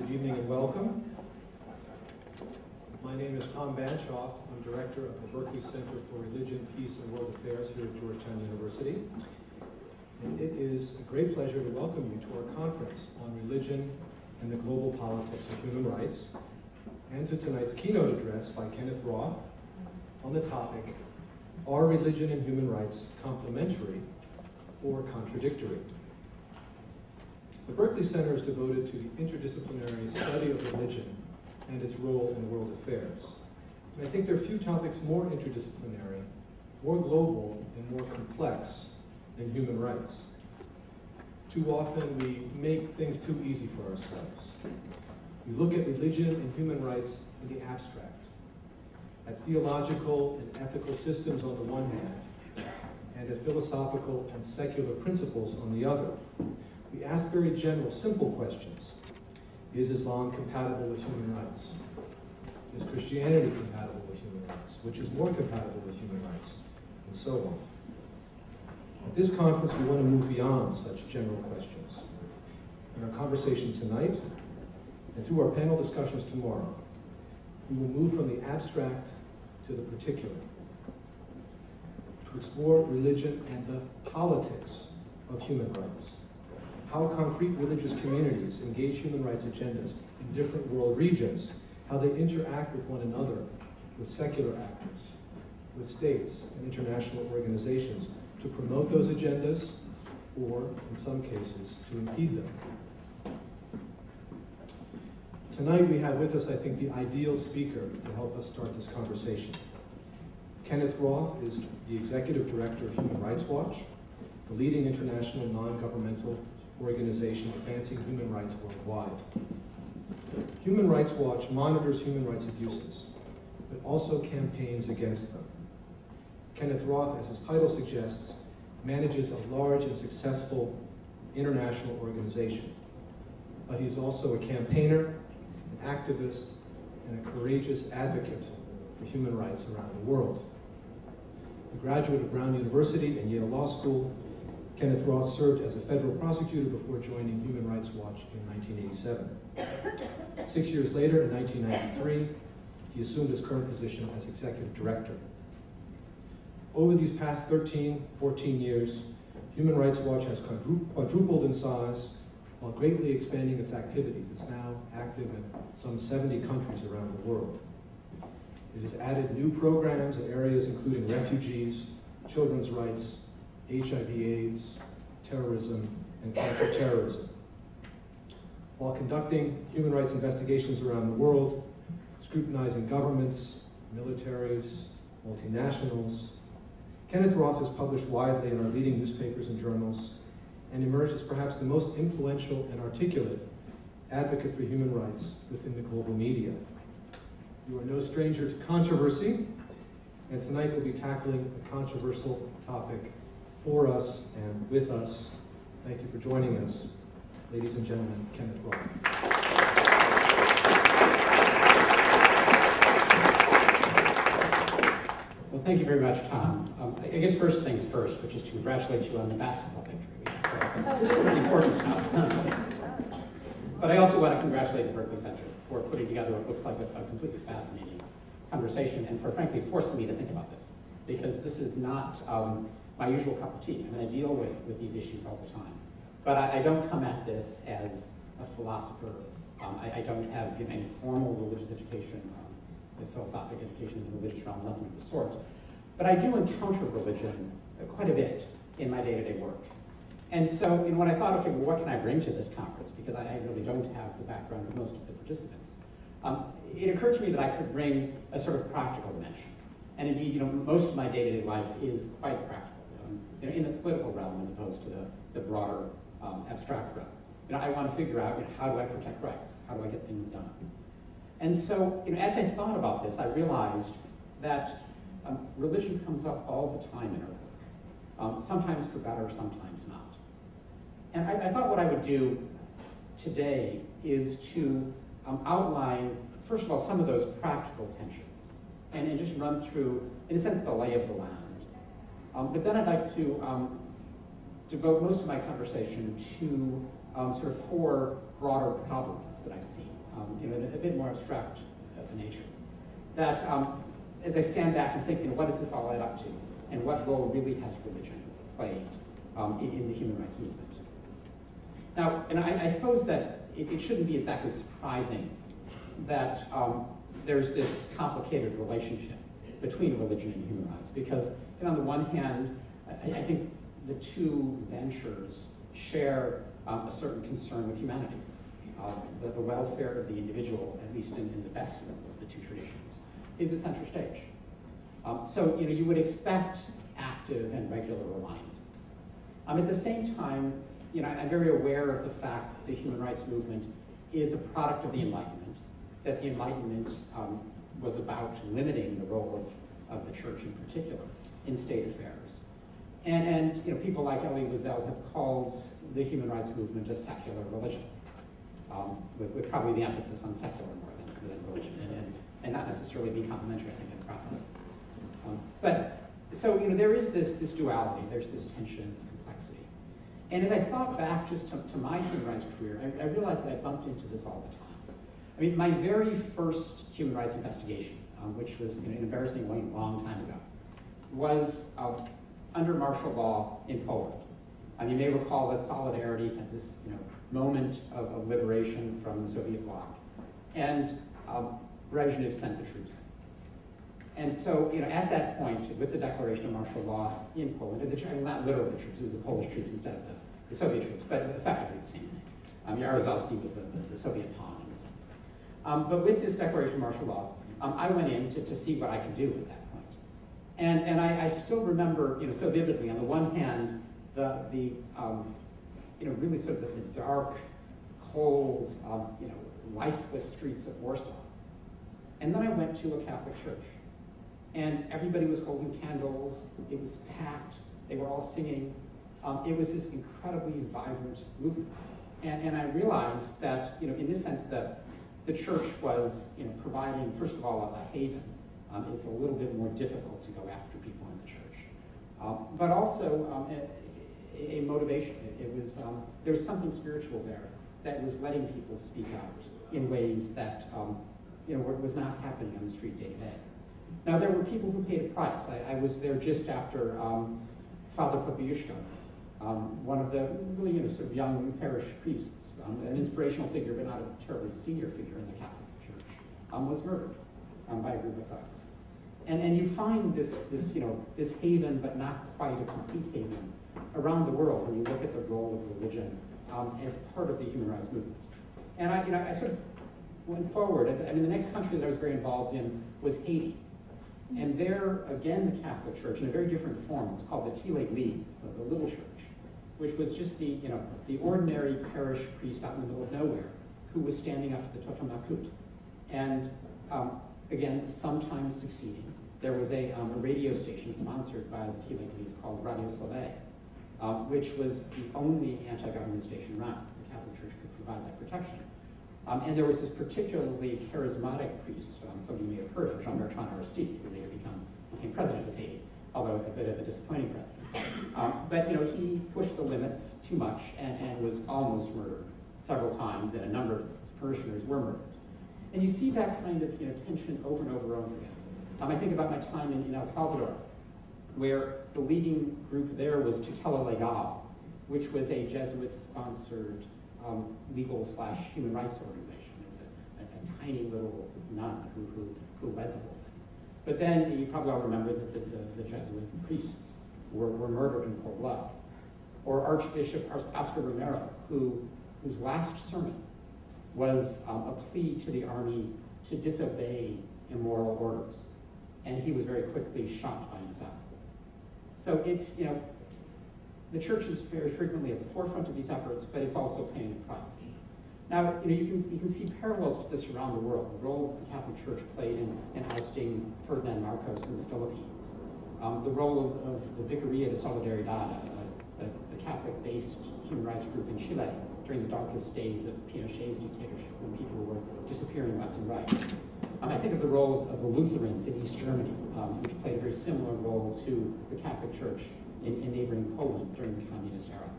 Good evening and welcome. My name is Tom Banshoff. I'm director of the Berkley Center for Religion, Peace, and World Affairs here at Georgetown University. And it is a great pleasure to welcome you to our conference on religion and the global politics of human rights, and to tonight's keynote address by Kenneth Roth on the topic, Are Religion and Human Rights Complementary or Contradictory? The Berkley Center is devoted to the interdisciplinary study of religion and its role in world affairs. And I think there are few topics more interdisciplinary, more global, and more complex than human rights. Too often we make things too easy for ourselves. We look at religion and human rights in the abstract, at theological and ethical systems on the one hand, and at philosophical and secular principles on the other. We ask very general, simple questions. Is Islam compatible with human rights? Is Christianity compatible with human rights? Which is more compatible with human rights? And so on. At this conference, we want to move beyond such general questions. In our conversation tonight, and through our panel discussions tomorrow, we will move from the abstract to the particular, to explore religion and the politics of human rights. How concrete religious communities engage human rights agendas in different world regions, how they interact with one another, with secular actors, with states and international organizations to promote those agendas, or in some cases, to impede them. Tonight we have with us, I think, the ideal speaker to help us start this conversation. Kenneth Roth is the Executive Director of Human Rights Watch, the leading international non-governmental organization advancing human rights worldwide. Human Rights Watch monitors human rights abuses, but also campaigns against them. Kenneth Roth, as his title suggests, manages a large and successful international organization, but he's also a campaigner, an activist, and a courageous advocate for human rights around the world. A graduate of Brown University and Yale Law School, Kenneth Roth served as a federal prosecutor before joining Human Rights Watch in 1987. 6 years later, in 1993, he assumed his current position as executive director. Over these past 13, 14 years, Human Rights Watch has quadrupled in size while greatly expanding its activities. It's now active in some 70 countries around the world. It has added new programs in areas including refugees, children's rights, HIV/AIDS, terrorism, and counterterrorism. While conducting human rights investigations around the world, scrutinizing governments, militaries, multinationals, Kenneth Roth has published widely in our leading newspapers and journals and emerged as perhaps the most influential and articulate advocate for human rights within the global media. You are no stranger to controversy, and tonight we'll be tackling a controversial topic for us and with us. Thank you for joining us. Ladies and gentlemen, Kenneth Roth. Well, thank you very much, Tom. I guess first things first, which is to congratulate you on the basketball victory. So, pretty important stuff. But I also want to congratulate the Berkley Center for putting together what looks like a completely fascinating conversation, and for frankly forcing me to think about this, because this is not my usual cup of tea. I mean, I deal with these issues all the time. But I don't come at this as a philosopher. I don't have any formal religious education, philosophic education in the religious realm, nothing of the sort. But I do encounter religion quite a bit in my day-to-day work. And so when I thought, okay, well, what can I bring to this conference? Because I really don't have the background of most of the participants. It occurred to me that I could bring a sort of practical dimension. And indeed, most of my day-to-day life is quite practical. In the political realm as opposed to the broader abstract realm. I want to figure out how do I protect rights? How do I get things done? And so as I thought about this, I realized that religion comes up all the time in our work, sometimes for better, sometimes not. And I thought what I would do today is to outline, first of all, some of those practical tensions, and just run through, in a sense, the lay of the land. But then I'd like to devote most of my conversation to sort of four broader problems that I've seen, a bit more abstract of a nature. That as I stand back and think, what does this all add up to? And what role really has religion played in the human rights movement? Now, and I suppose that it shouldn't be exactly surprising that there's this complicated relationship between religion and human rights, because on the one hand, I think the two ventures share a certain concern with humanity, the welfare of the individual, at least in the best of the two traditions, is at center stage. So you would expect active and regular alliances. At the same time, I'm very aware of the fact that the human rights movement is a product of the Enlightenment, that the Enlightenment was about limiting the role of the church in particular in state affairs. And people like Elie Wiesel have called the human rights movement a secular religion, with probably the emphasis on secular more than religion, and not necessarily being complementary, I think, in the process. So there is this duality, there's this tension, this complexity. And as I thought back just to my human rights career, I realized that I bumped into this all the time. I mean, my very first human rights investigation, which was an embarrassingly long time ago, was under martial law in Poland. You may recall that Solidarity had this moment of liberation from the Soviet bloc, and Brezhnev sent the troops in. And so, at that point, with the declaration of martial law in Poland, not literally the troops, it was the Polish troops instead of the Soviet troops, but effectively the same thing. Jaruzelski was the Soviet pawn in a sense. But with this declaration of martial law, I went in to see what I could do at that point. And I still remember, so vividly, on the one hand, the really sort of the dark, cold, lifeless streets of Warsaw. And then I went to a Catholic church. And everybody was holding candles. It was packed. They were all singing. It was this incredibly vibrant movement. And I realized that, in this sense, that the church was, providing, first of all, a haven. It's a little bit more difficult to go after people in the church. But also a motivation. There was something spiritual there that was letting people speak out in ways that, was not happening on the street day to day. Now, there were people who paid a price. I was there just after Father Popiełuszko, one of the really sort of young parish priests, an inspirational figure, but not a terribly senior figure in the Catholic Church, was murdered by a group of thugs. And you find this haven, but not quite a complete haven, around the world when you look at the role of religion as part of the human rights movement. And I sort of went forward. I mean, the next country that I was very involved in was Haiti. And there, again, the Catholic Church, in a very different form, it was called the Églises, the little church, which was just the ordinary parish priest out in the middle of nowhere who was standing up to the Totonacut. And again, sometimes succeeding. There was a radio station sponsored by the Églises called Radio Soleil, which was the only anti-government station around. The Catholic Church could provide that protection. And there was this particularly charismatic priest, some of you may have heard of, Jean-Bertrand Aristide, who later became president of Haiti, although a bit of a disappointing president. But he pushed the limits too much and was almost murdered several times, and a number of his parishioners were murdered. And you see that kind of tension over and over and over again. I think about my time in El Salvador, where the leading group there was Tutela Legal, which was a Jesuit-sponsored legal/human rights organization. It was a tiny little nun who led the whole thing. But then you probably all remember that the Jesuit priests were murdered in cold blood. Or Archbishop Oscar Romero, whose last sermon was a plea to the army to disobey immoral orders. And he was very quickly shot by an assassin. So it's, the church is very frequently at the forefront of these efforts, but it's also paying a price. Now, you can see parallels to this around the world. The role that the Catholic Church played in ousting Ferdinand Marcos in the Philippines. The role of the Vicaria de Solidaridad, the Catholic-based human rights group in Chile during the darkest days of Pinochet's dictatorship, when people were disappearing left and right. I think of the role of the Lutherans in East Germany, which played a very similar role to the Catholic Church in neighboring Poland during the communist era.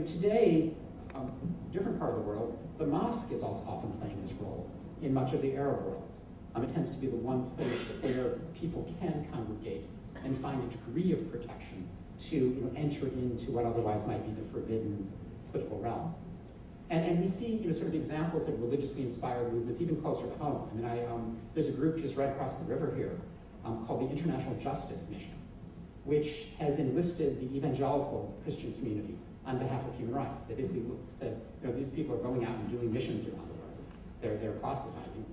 Today, different part of the world, the mosque is also often playing this role in much of the Arab world. It tends to be the one place where people can congregate and find a degree of protection to enter into what otherwise might be the forbidden political realm. And we see sort of examples of religiously inspired movements even closer to home. There's a group just right across the river here called the International Justice Mission, which has enlisted the evangelical Christian community on behalf of human rights. They basically said, these people are going out and doing missions around the world. They're proselytizing.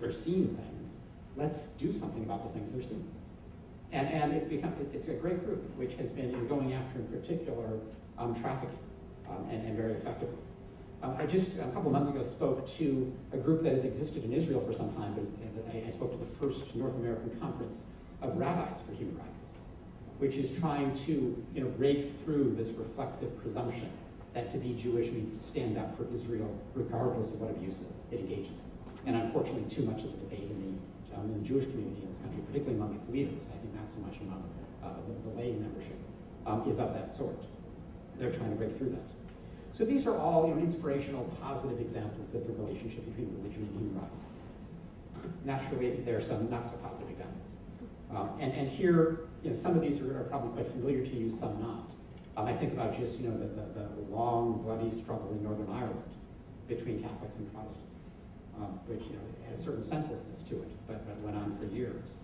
They're seeing things. Let's do something about the things they're seeing. And it's a great group, which has been going after, in particular, trafficking, and very effectively. I just, a couple months ago, spoke to a group that has existed in Israel for some time. I spoke to the first North American conference of rabbis for human rights, which is trying to break through this reflexive presumption that to be Jewish means to stand up for Israel regardless of what abuses it engages in. And unfortunately, too much of the debate in the Jewish community in this country, particularly among its leaders, I think not so much among the lay membership, is of that sort. They're trying to break through that. So these are all inspirational, positive examples of the relationship between religion and human rights. Naturally, there are some not so positive examples. And here, some of these are probably quite familiar to you, some not. I think about just the long, bloody struggle in Northern Ireland between Catholics and Protestants, which had a certain senselessness to it, but went on for years.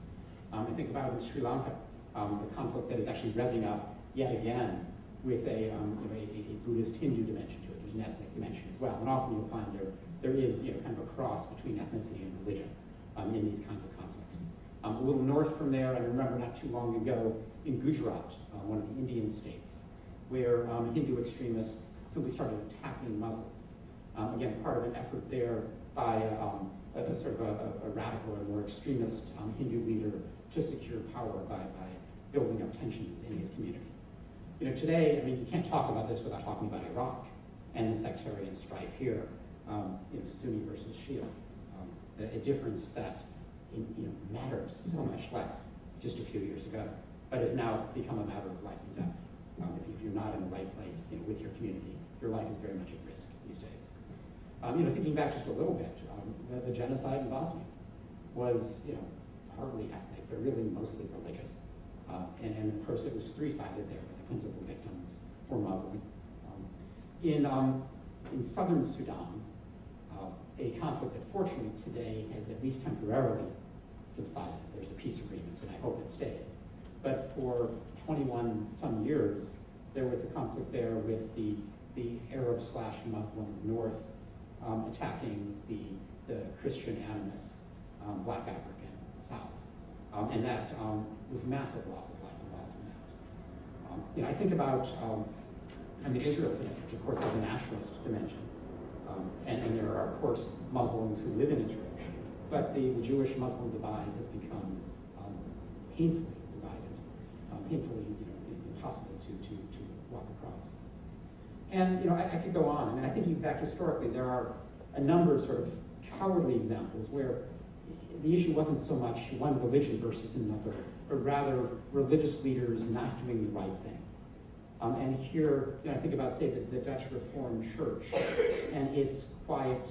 I think about in Sri Lanka, the conflict that is actually revving up yet again with a Buddhist Hindu dimension to it. There's an ethnic dimension as well, and often you'll find there is kind of a cross between ethnicity and religion in these kinds of conflicts. A little north from there, I remember not too long ago in Gujarat, one of the Indian states, where Hindu extremists simply started attacking Muslims. Again, part of an effort there by a sort of a radical or more extremist Hindu leader to secure power by building up tensions in his community. Today, you can't talk about this without talking about Iraq and the sectarian strife here, Sunni versus Shia, a difference that mattered so much less just a few years ago, but has now become a matter of life and death. If you're not in the right place with your community, your life is very much at risk these days. Thinking back just a little bit, the genocide in Bosnia was, partly ethnic, but really mostly religious. And of course, it was three-sided there, but the principal victims were Muslim. In southern Sudan, a conflict that fortunately today has at least temporarily subsided. There's a peace agreement, and I hope it stays. But for 21 some years, there was a conflict there with the Arab/Muslim North attacking the Christian animus Black African South. And that was massive loss of life involved in that. I think about, Israel's in it, which of course has a nationalist dimension. And there are, of course, Muslims who live in Israel. But the Jewish-Muslim divide has become painfully divided, painfully impossible to walk across. And I could go on. I think back historically, there are a number of sort of cowardly examples where the issue wasn't so much one religion versus another, but rather religious leaders not doing the right thing. And here, I think about, say, the Dutch Reformed Church and its quiet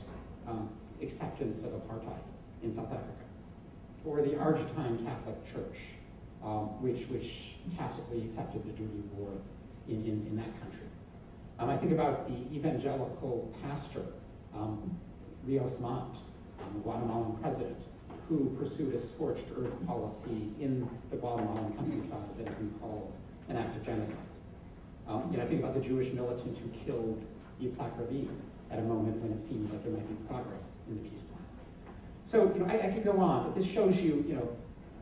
acceptance of apartheid in South Africa, or the Argentine Catholic Church, which tacitly accepted the dirty war in that country. I think about the evangelical pastor, Rios Montt, the Guatemalan president, who pursued a scorched earth policy in the Guatemalan countryside that has been called an act of genocide. I think about the Jewish militant who killed Yitzhak Rabin at a moment when it seemed like there might be progress in the peace plan. So, I could go on, but this shows you,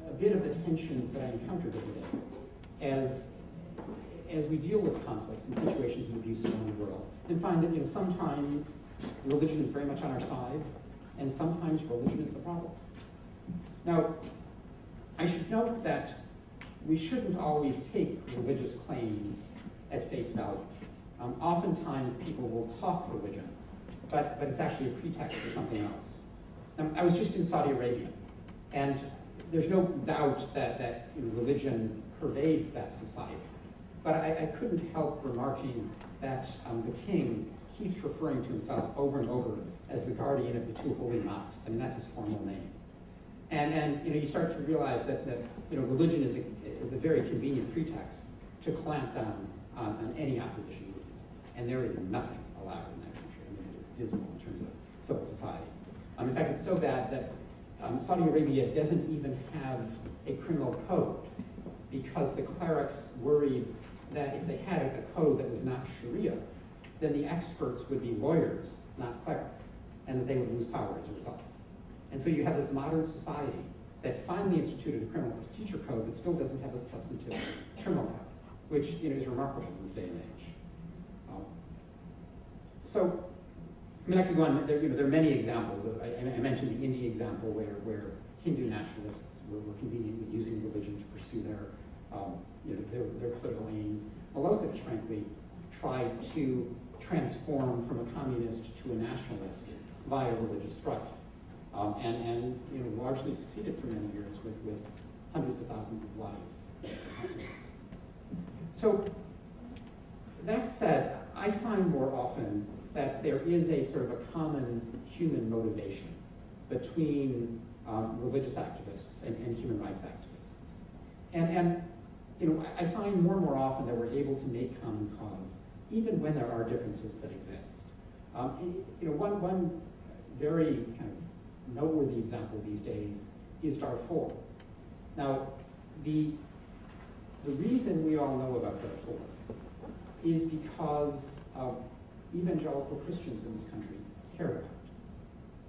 a bit of the tensions that I encountered every day as we deal with conflicts and situations of abuse around the world, and find that, sometimes religion is very much on our side, and sometimes religion is the problem. Now, I should note that we shouldn't always take religious claims at face value. Oftentimes people will talk religion, but it's actually a pretext for something else. I was just in Saudi Arabia, and there's no doubt that religion pervades that society. But I couldn't help remarking that the king, keeps referring to himself over and over as the guardian of the two holy mosques. I mean, that's his formal name. And you start to realize that religion is a very convenient pretext to clamp down on any opposition movement. And there is nothing allowed in that country. I mean, it is dismal in terms of civil society. In fact, it's so bad that Saudi Arabia doesn't even have a criminal code because the clerics worried that if they had a code that was not Sharia, then the experts would be lawyers, not clerics, and that they would lose power as a result. And so you have this modern society that finally instituted a criminal procedure code but still doesn't have a substantive criminal code, which is remarkable in this day and age. So, I mean, I could go on. There are many examples. I mentioned the India example where Hindu nationalists were conveniently using religion to pursue their political aims. Milosevic, frankly, tried to transform from a communist to a nationalist via religious strife, and largely succeeded for many years with hundreds of thousands of lives. So that said, I find more often that there is a sort of a common human motivation between religious activists and human rights activists. And I find more and more often that we're able to make common cause, even when there are differences that exist. One very kind of noteworthy example these days is Darfur. Now, the reason we all know about Darfur is because evangelical Christians in this country care about it.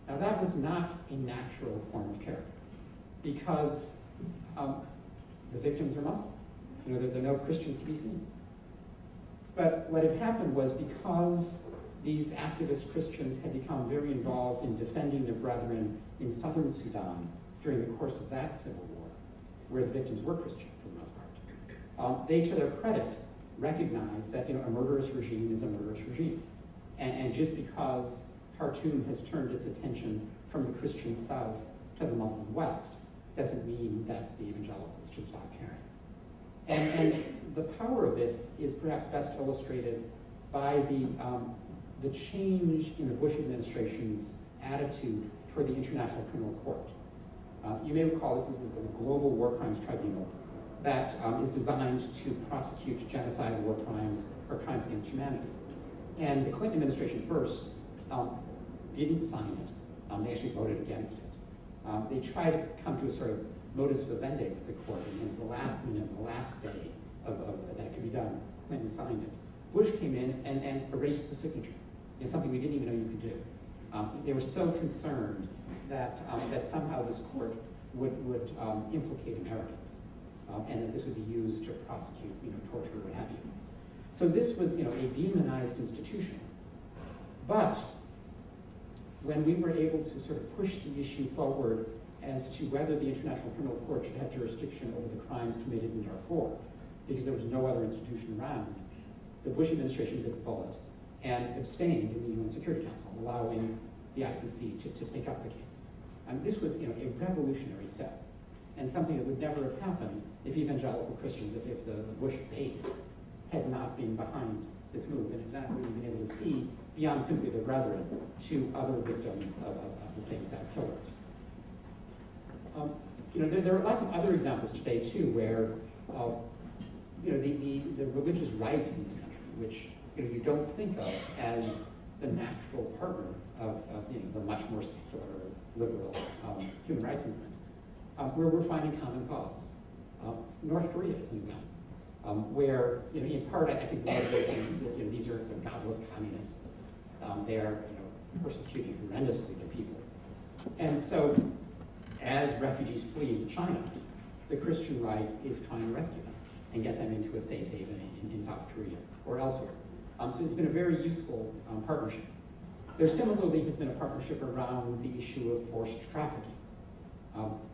Now, that was not a natural form of care because the victims are Muslim. There are no Christians to be seen. But what had happened was because these activist Christians had become very involved in defending their brethren in southern Sudan during the course of that civil war, where the victims were Christian for the most part, they, to their credit, recognized that a murderous regime is a murderous regime. And just because Khartoum has turned its attention from the Christian South to the Muslim West doesn't mean that the evangelicals should stop caring. And the power of this is perhaps best illustrated by the change in the Bush administration's attitude toward the International Criminal Court. You may recall this is the Global War Crimes Tribunal that is designed to prosecute genocidal war crimes or crimes against humanity. And the Clinton administration first didn't sign it. They actually voted against it. They tried to come to a sort of modus vivendi with the court, and at the last minute, the last day of that it could be done, Clinton signed it. Bush came in and erased the signature. It's something we didn't even know you could do. They were so concerned that somehow this court would implicate Americans, and that this would be used to prosecute, torture, or what have you. So this was, a demonized institution. But when we were able to sort of push the issue forward as to whether the International Criminal Court should have jurisdiction over the crimes committed in Darfur, because there was no other institution around, the Bush administration bit the bullet and abstained in the UN Security Council, allowing the ICC to take up the case. And this was, a revolutionary step, and something that would never have happened if evangelical Christians, if the Bush base had not been behind this move and had not really been able to see beyond simply their brethren to other victims of the same set of killers. There are lots of other examples today too, where the religious right in this country, which you don't think of as the natural partner of the much more secular, liberal human rights movement, where we're finding common cause. North Korea is an example, where in part I think the motivation is that these are godless communists. They are persecuting horrendously their people, and so as refugees flee to China, the Christian right is trying to rescue them and get them into a safe haven in South Korea or elsewhere. So it's been a very useful partnership. There similarly has been a partnership around the issue of forced trafficking.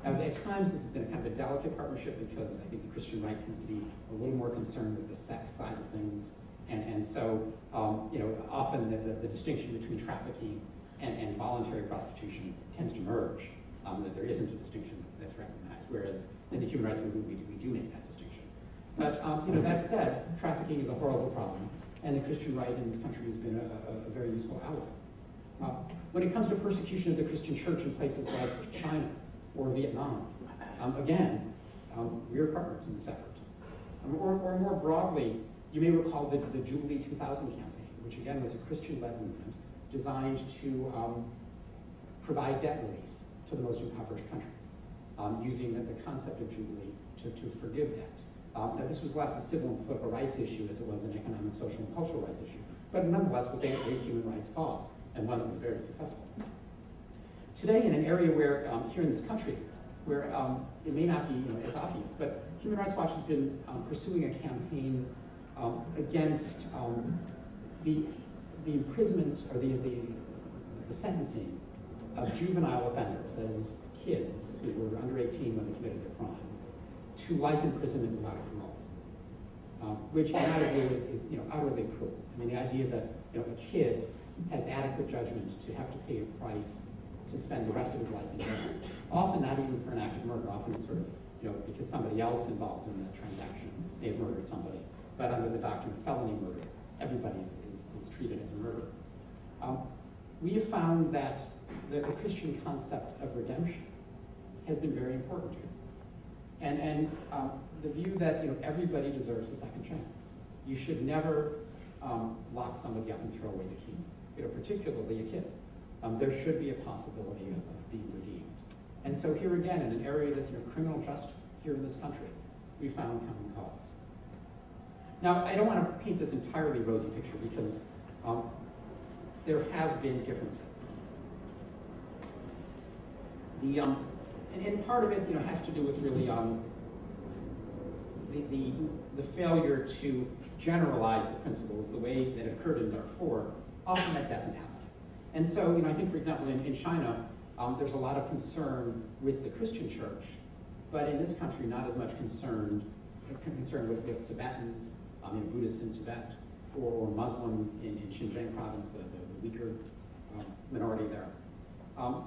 At times this has been a kind of a delicate partnership because I think the Christian right tends to be a little more concerned with the sex side of things. And so, often the distinction between trafficking and voluntary prostitution tends to merge. That there isn't a distinction that's recognized, whereas in the human rights movement we do make that distinction. But that said, trafficking is a horrible problem, and the Christian right in this country has been a very useful ally. When it comes to persecution of the Christian church in places like China or Vietnam, again, we are partners in this effort. Or more broadly, you may recall the Jubilee 2000 campaign, which again was a Christian-led movement designed to provide debt relief to the most impoverished countries, using the concept of Jubilee to forgive debt. Now this was less a civil and political rights issue as it was an economic, social, and cultural rights issue, but nonetheless was a human rights cause, and one that was very successful. Today, in an area where, here in this country, where it may not be as obvious, but Human Rights Watch has been pursuing a campaign against the imprisonment or the sentencing of juvenile offenders, that is, kids who were under 18 when they committed their crime, to life imprisonment without parole, which in my view is utterly cruel. I mean, the idea that a kid has adequate judgment to have to pay a price to spend the rest of his life in jail, often not even for an act of murder, often it's sort of because somebody else involved in the transaction may have murdered somebody, but under the doctrine of felony murder, everybody is treated as a murderer. We have found that the Christian concept of redemption has been very important here. And the view that everybody deserves a second chance. You should never lock somebody up and throw away the key, particularly a kid. There should be a possibility of being redeemed. And so here again, in an area that's criminal justice here in this country, we found common cause. Now, I don't want to paint this entirely rosy picture because there have been differences. And part of it has to do with really the failure to generalize the principles the way that it occurred in Darfur. Often that doesn't happen. And so, I think, for example, in China, there's a lot of concern with the Christian church, but in this country, not as much concern with Tibetans, Buddhists in Tibet, or Muslims in Xinjiang province, the weaker minority there.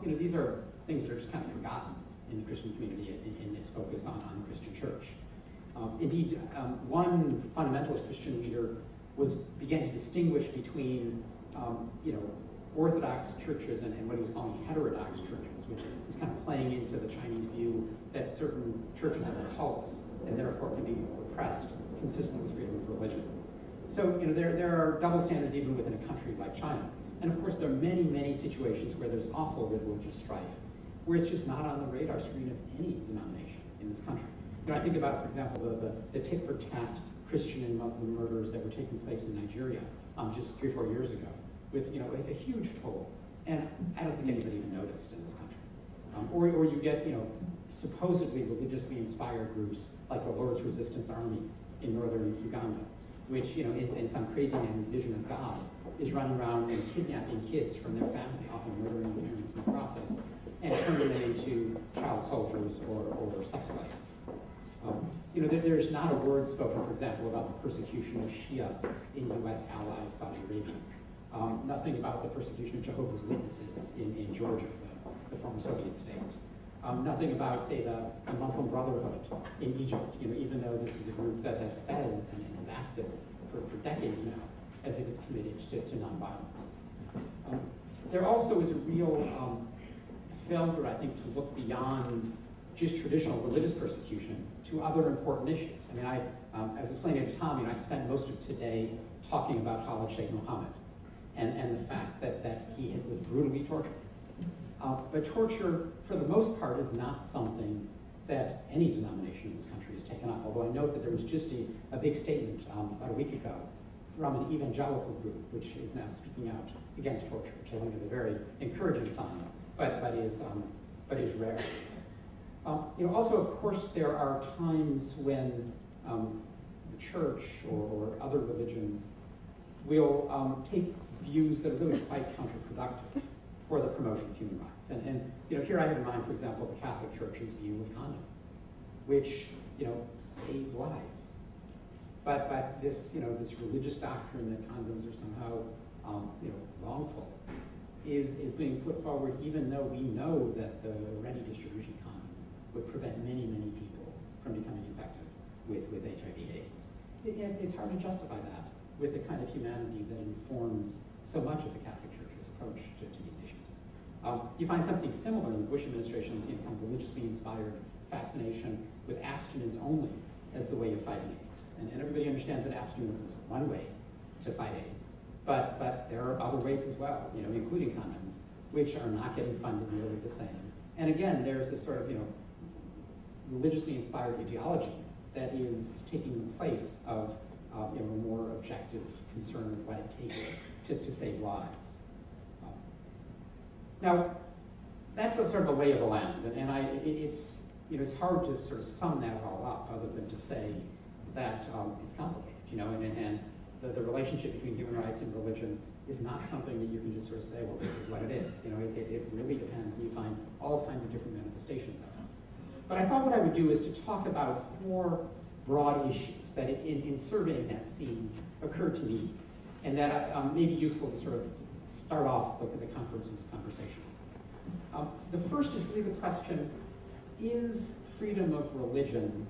These are things that are just kind of forgotten in the Christian community in this focus on the Christian church. Indeed, one fundamentalist Christian leader began to distinguish between Orthodox churches and what he was calling heterodox churches, which is kind of playing into the Chinese view that certain churches are cults and therefore can be repressed, consistent with freedom of religion. So there are double standards even within a country like China. And of course, there are many, many situations where there's awful religious strife, where it's just not on the radar screen of any denomination in this country. I think about, for example, the tit-for-tat Christian and Muslim murders that were taking place in Nigeria just 3 or 4 years ago, with a huge toll, and I don't think anybody even noticed in this country. Or you get supposedly religiously inspired groups like the Lord's Resistance Army in northern Uganda, which in some crazy man's vision of God is running around and kidnapping kids from their family, often murdering their parents in the process, and turning them into child soldiers or sex slaves. There's not a word spoken, for example, about the persecution of Shia in U.S. allies Saudi Arabia. Nothing about the persecution of Jehovah's Witnesses in Georgia, the former Soviet state. Nothing about, say, the Muslim Brotherhood in Egypt, even though this is a group that says and has acted for decades now as if it's committed to nonviolence. There also is a real failure, I think, to look beyond just traditional religious persecution to other important issues. I mean, I was explaining to Tom, I spent most of today talking about Khalid Sheikh Mohammed and the fact that he was brutally tortured. But torture, for the most part, is not something that any denomination in this country has taken up, although I note that there was just a big statement about a week ago from an evangelical group, which is now speaking out against torture, which I think is a very encouraging sign, but is rare. Also, of course, there are times when the church or other religions will take views that are really quite counterproductive for the promotion of human rights. And here I have in mind, for example, the Catholic Church's view of condoms, which save lives. But this this religious doctrine that condoms are somehow wrongful is being put forward, even though we know that the ready distribution of condoms would prevent many, many people from becoming infected with HIV/AIDS. It's hard to justify that with the kind of humanity that informs so much of the Catholic Church's approach to these issues. You find something similar in the Bush administration's kind of religiously inspired fascination with abstinence only as the way of fighting AIDS. And everybody understands that abstinence is one way to fight AIDS. But there are other ways as well, including condoms, which are not getting funded nearly the same. And again, there's this sort of, religiously inspired ideology that is taking the place of a more objective concern with what it takes to save lives. Now, that's a sort of a lay of the land, and it's hard to sort of sum that all up other than to say that it's complicated, and the relationship between human rights and religion is not something that you can just sort of say, well, this is what it is. It really depends, and you find all kinds of different manifestations of it. But I thought what I would do is to talk about 4 broad issues that in surveying that scene occurred to me, and that may be useful to sort of start off the conference's conversation. The first is really the question, is freedom of religion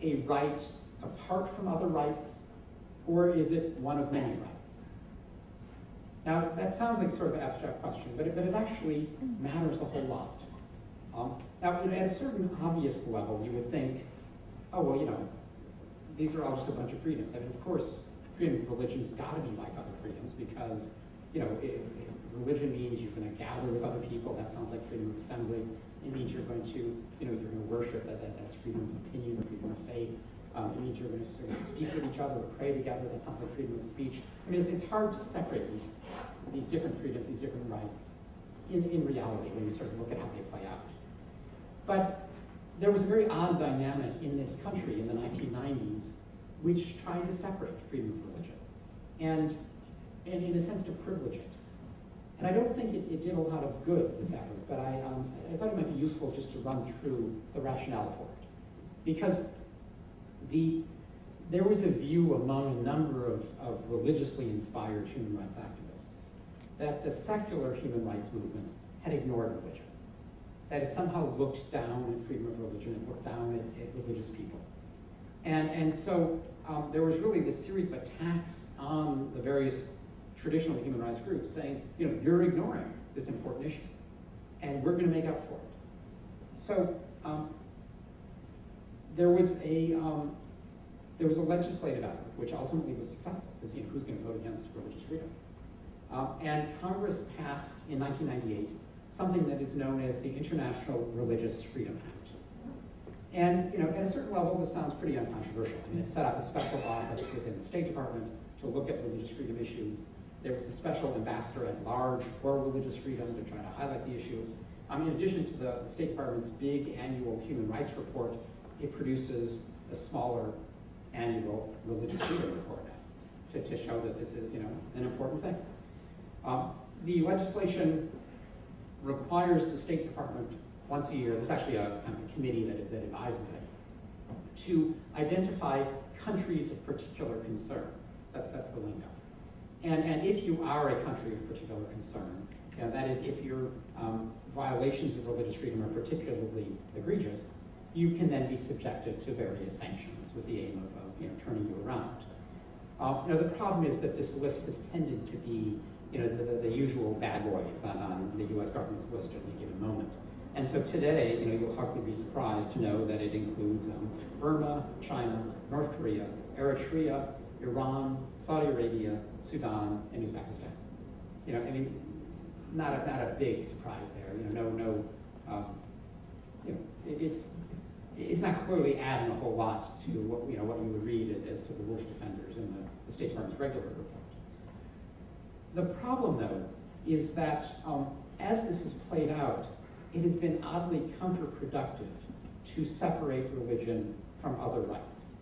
a right apart from other rights, or is it one of many rights? Now, that sounds like sort of an abstract question, but it actually matters a whole lot. Now, at a certain obvious level, you would think, oh, well, these are all just a bunch of freedoms. I mean, of course, freedom of religion's got to be like other freedoms because, religion means you're going to gather with other people. That sounds like freedom of assembly. It means you're going to, you're going to worship. That's freedom of opinion, freedom of faith. It means you're going to sort of speak with each other or pray together. That sounds like freedom of speech. I mean, it's hard to separate these different freedoms, these different rights in reality when you sort of look at how they play out. But there was a very odd dynamic in this country in the 1990s which tried to separate freedom of religion and in a sense to privilege it. And I don't think it did a lot of good, this effort, but I thought it might be useful just to run through the rationale for it. Because there was a view among a number of religiously inspired human rights activists that the secular human rights movement had ignored religion, that it somehow looked down at freedom of religion and looked down at religious people. And so there was really this series of attacks on the various traditional human rights groups saying, you're ignoring this important issue, and we're going to make up for it. So there was a legislative effort which ultimately was successful to see who's going to vote against religious freedom. And Congress passed in 1998 something that is known as the International Religious Freedom Act. And at a certain level, this sounds pretty uncontroversial. I mean, it set up a special office within the State Department to look at religious freedom issues. There was a special ambassador at large for religious freedom to try to highlight the issue. In addition to the State Department's big annual human rights report, it produces a smaller annual religious freedom report to show that this is, an important thing. The legislation requires the State Department once a year, there's actually a kind of a committee that advises it, to identify countries of particular concern. That's the lingo. And if you are a country of particular concern, that is, if your violations of religious freedom are particularly egregious, you can then be subjected to various sanctions with the aim of turning you around. The problem is that this list has tended to be the usual bad boys on the US government's list at any given moment. And so today, you'll hardly be surprised to know that it includes Burma, China, North Korea, Eritrea, Iran, Saudi Arabia, Sudan, and Uzbekistan. Not a big surprise there. It's not clearly adding a whole lot to what you would read as to the worst offenders in the State Department's regular report. The problem, though, is that as this is played out, it has been oddly counterproductive to separate religion from other rights.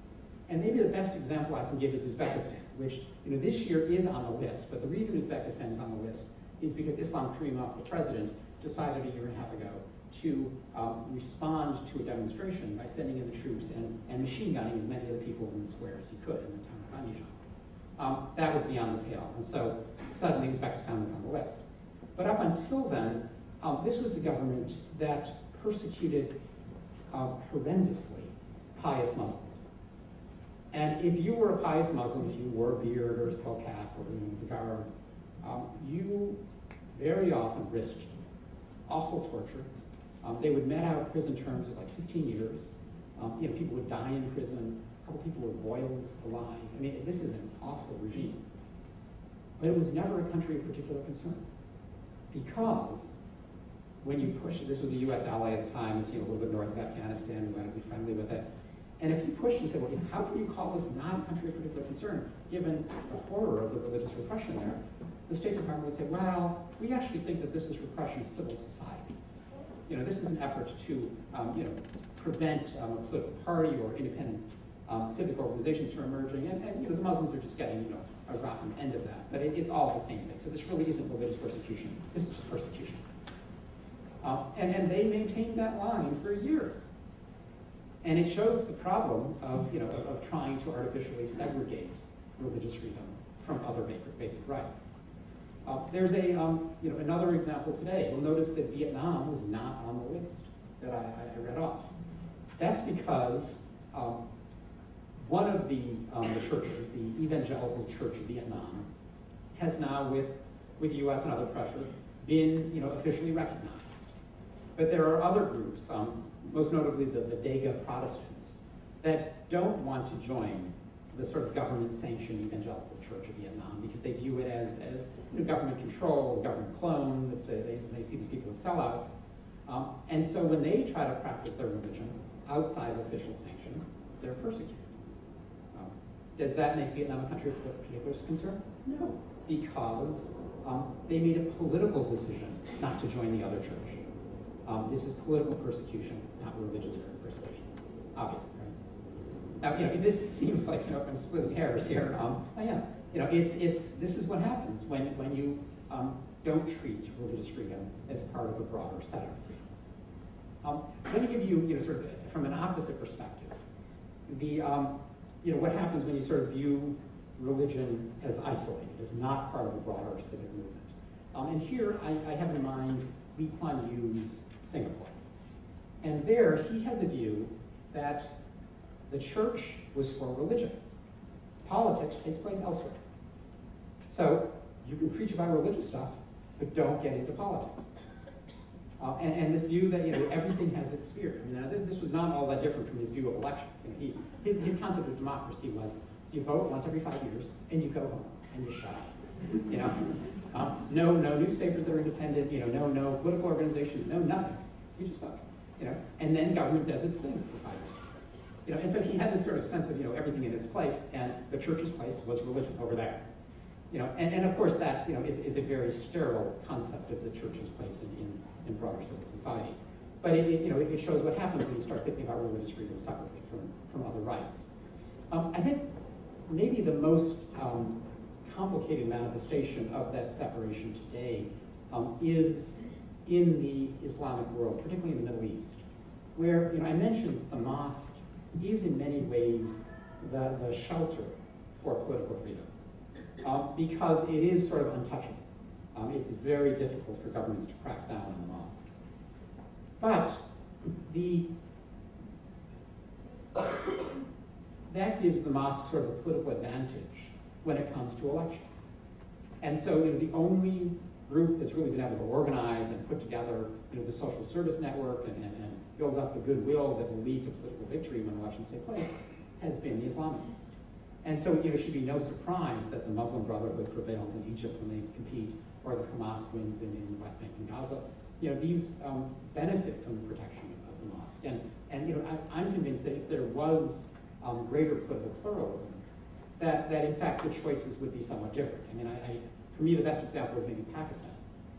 And maybe the best example I can give is Uzbekistan, which this year is on the list, but the reason Uzbekistan is on the list is because Islam Karimov, the president, decided a year and a half ago to respond to a demonstration by sending in the troops and machine gunning as many of the people in the square as he could in the town of Andijan. That was beyond the pale, and so suddenly Uzbekistan was on the list. But up until then, this was the government that persecuted horrendously pious Muslims. And if you were a pious Muslim, if you wore a beard or a skull cap or the garb, you very often risked awful torture. They would met out prison terms of like 15 years. People would die in prison. A couple people were boiled alive. I mean, this is an awful regime. But it was never a country of particular concern. Because when you push it, this was a US ally at the time, it's a little bit north of Afghanistan, we wanted to be friendly with it. And if you push and say, well, how can you call this not a country of particular concern, given the horror of the religious repression there, the State Department would say, well, we actually think that this is repression of civil society. This is an effort to, prevent a political party or independent civic organizations from emerging, and the Muslims are just getting, a rotten end of that. But it's all the same thing. So this really isn't religious persecution. This is just persecution. And they maintained that line for years. And it shows the problem of, of trying to artificially segregate religious freedom from other basic rights. There's another example today. You'll notice that Vietnam was not on the list that I read off. That's because one of the churches, the Evangelical Church of Vietnam, has now, with U.S. and other pressure, been officially recognized. But there are other groups, most notably the Dega Protestants, that don't want to join the sort of government-sanctioned Evangelical Church of Vietnam because they view it as government control, government clone, that they see these people as sellouts. And so when they try to practice their religion outside of official sanction, they're persecuted. Does that make Vietnam a country of particular concern? No, because they made a political decision not to join the other church. This is political persecution, not religious persecution, obviously, right? Now, this seems like, I'm splitting hairs here. This is what happens when you don't treat religious freedom as part of a broader set of freedoms. Let me give you, sort of from an opposite perspective, what happens when you sort of view religion as isolated, as not part of a broader civic movement. And here I have in mind Lee Kuan Yew's Singapore. And there he had the view that the church was for religion. Politics takes place elsewhere. So you can preach about religious stuff, but don't get into politics. And this view that everything has its sphere. I mean, this was not all that different from his view of elections. His concept of democracy was you vote once every 5 years and you go home and you shut up. No newspapers that are independent. No political organizations. No nothing. You just vote. And then government does its thing for 5 years. And so he had this sort of sense of everything in its place, and the church's place was religion over there. And of course that is a very sterile concept of the church's place in broader civil society. But it shows what happens when you start thinking about religious freedom separately from other rights. I think maybe the most complicated manifestation of that separation today is in the Islamic world, particularly in the Middle East, where I mentioned the mosque is in many ways the shelter for political freedom. Because it is sort of untouchable. It is very difficult for governments to crack down on the mosque. But that gives the mosque sort of a political advantage when it comes to elections. And so the only group that's really been able to organize and put together the social service network and build up the goodwill that will lead to political victory when elections take place has been the Islamists. And so it should be no surprise that the Muslim Brotherhood prevails in Egypt when they compete, or the Hamas wins in the West Bank and Gaza. These benefit from the protection of the mosque. And I'm convinced that if there was greater political pluralism, that in fact the choices would be somewhat different. For me, the best example is maybe Pakistan,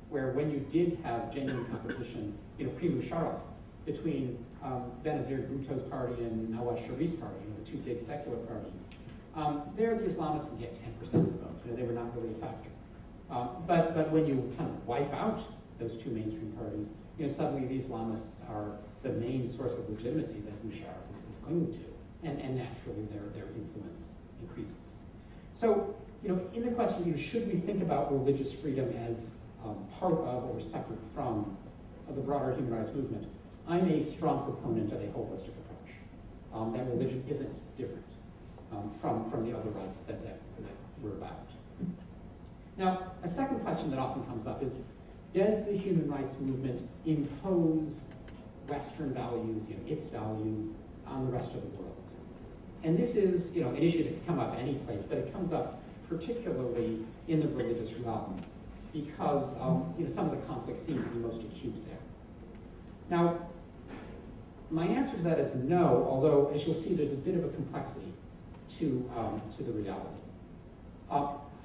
where when you did have genuine competition, pre-Musharraf, between Benazir Bhutto's party and Nawaz Sharif's party, the two big secular parties, there the Islamists would get 10% of the vote. They were not really a factor. But when you kind of wipe out those two mainstream parties, suddenly the Islamists are the main source of legitimacy that Musharraf is clinging to, and naturally their influence increases. So, in the question, should we think about religious freedom as part of or separate from the broader human rights movement? I'm a strong proponent of a holistic approach, that religion isn't different. from the other rights that we're about. Now, a second question that often comes up is, does the human rights movement impose Western values, its values, on the rest of the world? And this is, an issue that can come up any place, but it comes up particularly in the religious realm because, some of the conflicts seem to be most acute there. Now, my answer to that is no, although, as you'll see, there's a bit of a complexity to the reality.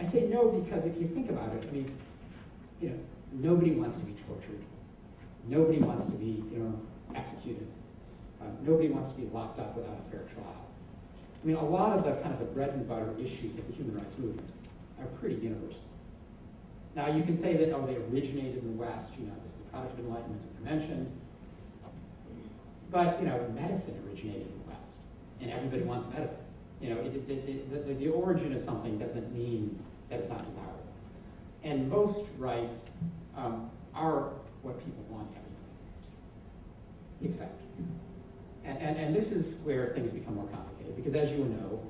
I say no because if you think about it, nobody wants to be tortured. Nobody wants to be, executed. Nobody wants to be locked up without a fair trial. A lot of the kind of the bread and butter issues of the human rights movement are pretty universal. Now, you can say that, they originated in the West, this is the product of enlightenment, as I mentioned. But, medicine originated in the West, and everybody wants medicine. The origin of something doesn't mean that it's not desirable. And most rights are what people want every place, except. And this is where things become more complicated, because as you know,